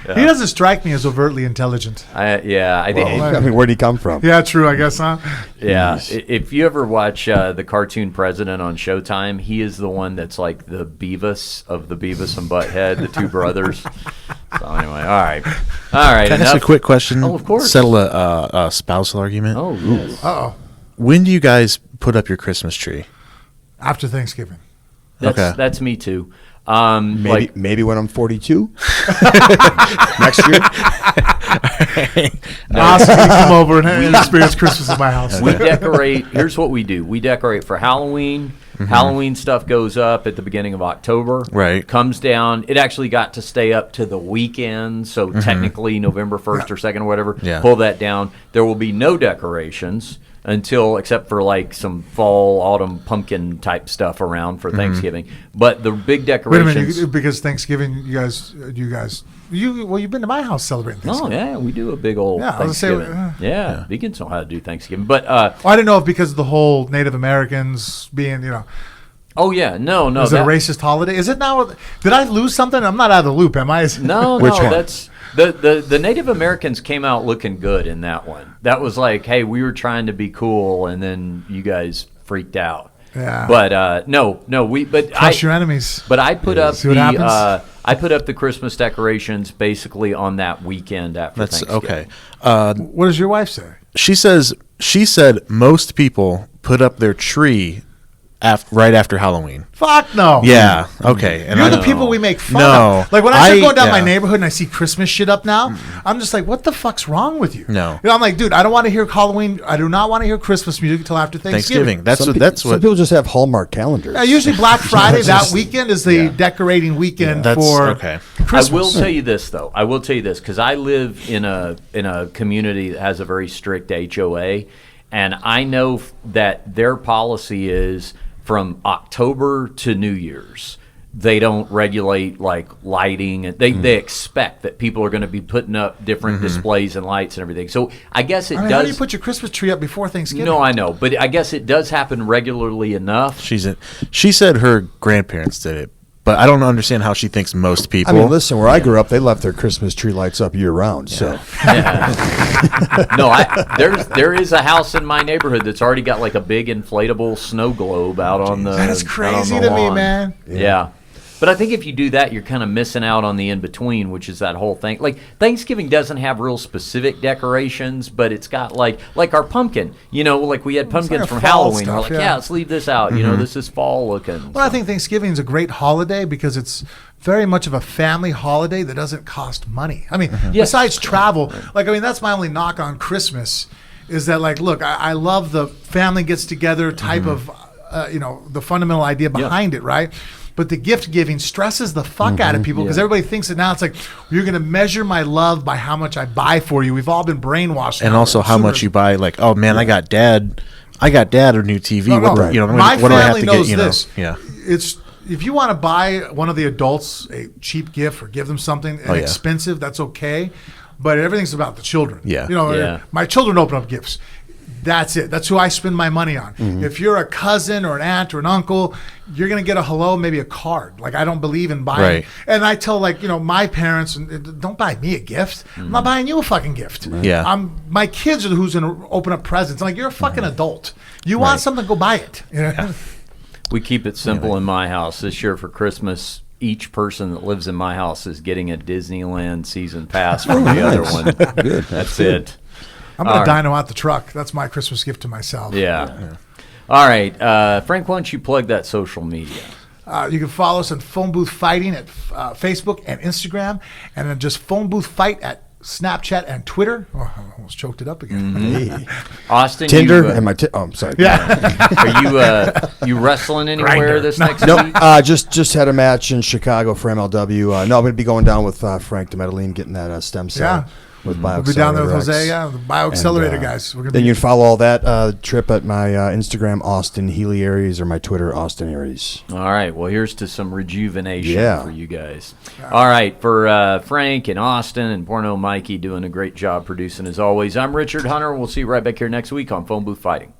He doesn't strike me as overtly intelligent. I think. Where'd he come from? Yeah, true. I guess, huh? Yeah. If you ever watch the cartoon President on Showtime, he is the one that's like the Beavis of the Beavis and Butthead, the two brothers. So anyway, all right. Can I ask a quick question? Oh, of course. Settle a spousal argument. Oh, yes. Uh-oh. When do you guys put up your Christmas tree? After Thanksgiving. That's me too. Maybe when I'm 42 next year. Awesome. You come over and experience Christmas at my house. We decorate. Here's what we do. We decorate for Halloween. Mm-hmm. Halloween stuff goes up at the beginning of October. Right. Comes down. It actually got to stay up to the weekend, so technically November 1st or 2nd or whatever. Yeah. Pull that down. There will be no decorations except for like some fall, autumn pumpkin type stuff around for Thanksgiving. But the big decorations. Wait a minute, because Thanksgiving, you've been to my house celebrating Thanksgiving. Oh yeah, we do a big old Thanksgiving. Vegans know how to do Thanksgiving, but I didn't know if because of the whole Native Americans being, Oh yeah, no. Is it a racist holiday? Is it now? Did I lose something? I'm not out of the loop, am I? No, Which one? That's The Native Americans came out looking good in that one. That was like, hey, we were trying to be cool, and then you guys freaked out. Yeah. But crush your enemies. But I put up I put up the Christmas decorations basically on that weekend after Thanksgiving. Okay. What does your wife say? She said most people put up their tree right after Halloween. Fuck no. Yeah. Okay. And you're the people we make fun of. Like when I start going down my neighborhood and I see Christmas shit up now, I'm just like, what the fuck's wrong with you? No. I'm like, dude, I don't want to hear Halloween. I do not want to hear Christmas music until after Thanksgiving. That's what. Some people just have Hallmark calendars. Usually Black Friday that weekend is the decorating weekend for Christmas. I will tell you this though. I will tell you this because I live in a community that has a very strict HOA, and I know that their policy is, from October to New Year's, they don't regulate like lighting. They expect that people are going to be putting up different displays and lights and everything. So I guess it does. How do you put your Christmas tree up before Thanksgiving? No, I know, but I guess it does happen regularly enough. She said her grandparents did it, but I don't understand how she thinks most people. I mean, listen, where I grew up, they left their Christmas tree lights up year round. So, no, there is a house in my neighborhood that's already got like a big inflatable snow globe out on the. That's crazy to me, man. Yeah. But I think if you do that, you're kind of missing out on the in-between, which is that whole thing. Like, Thanksgiving doesn't have real specific decorations, but it's got, like our pumpkin. You know, like we had pumpkins like from Stuff, Halloween. We're like, let's leave this out. You know, this is fall-looking. Well, I think Thanksgiving is a great holiday because it's very much of a family holiday that doesn't cost money. I mean, besides travel, that's my only knock on Christmas is that, like, look, I love the family gets together type of, the fundamental idea behind it, right? But the gift giving stresses the fuck out of people because everybody thinks that now it's like, you're going to measure my love by how much I buy for you. We've all been brainwashed. And also how much you buy. Like, oh man, I got dad a new TV. My what do I have family to knows get? This. Yeah. It's if you want to buy one of the adults a cheap gift or give them something expensive, that's okay. But everything's about the children. Yeah. My children open up gifts. That's it. That's who I spend my money on. If you're a cousin or an aunt or an uncle, you're going to get a hello, maybe a card. Like, I don't believe in buying. Right. And I tell, my parents, don't buy me a gift. I'm not buying you a fucking gift. Right. Yeah. My kids are who's going to open up presents. I'm like, you're a fucking adult. You want something, go buy it. Yeah. We keep it simple in my house. This year for Christmas, each person that lives in my house is getting a Disneyland season pass from the other one. Good. That's it. I'm going to dyno out the truck. That's my Christmas gift to myself. Yeah. All right. Frank, why don't you plug that social media? You can follow us on Phone Booth Fighting at Facebook and Instagram, and then just Phone Booth Fight at Snapchat and Twitter. Oh, I almost choked it up again. Austin, Tinder and my. I'm sorry. Yeah. Are you wrestling anywhere this next week? Just had a match in Chicago for MLW. No, I'm going to be going down with Frank DeMedellin, getting that stem cell. Yeah. With we'll be down there with Jose, the BioAccelerator guys. Then you can follow all that trip at my Instagram, Austin Healy Aries, or my Twitter, Austin Aries. All right. Well, here's to some rejuvenation for you guys. All right. For Frank and Austin and Porno Mikey doing a great job producing as always, I'm Richard Hunter. We'll see you right back here next week on Phone Booth Fighting.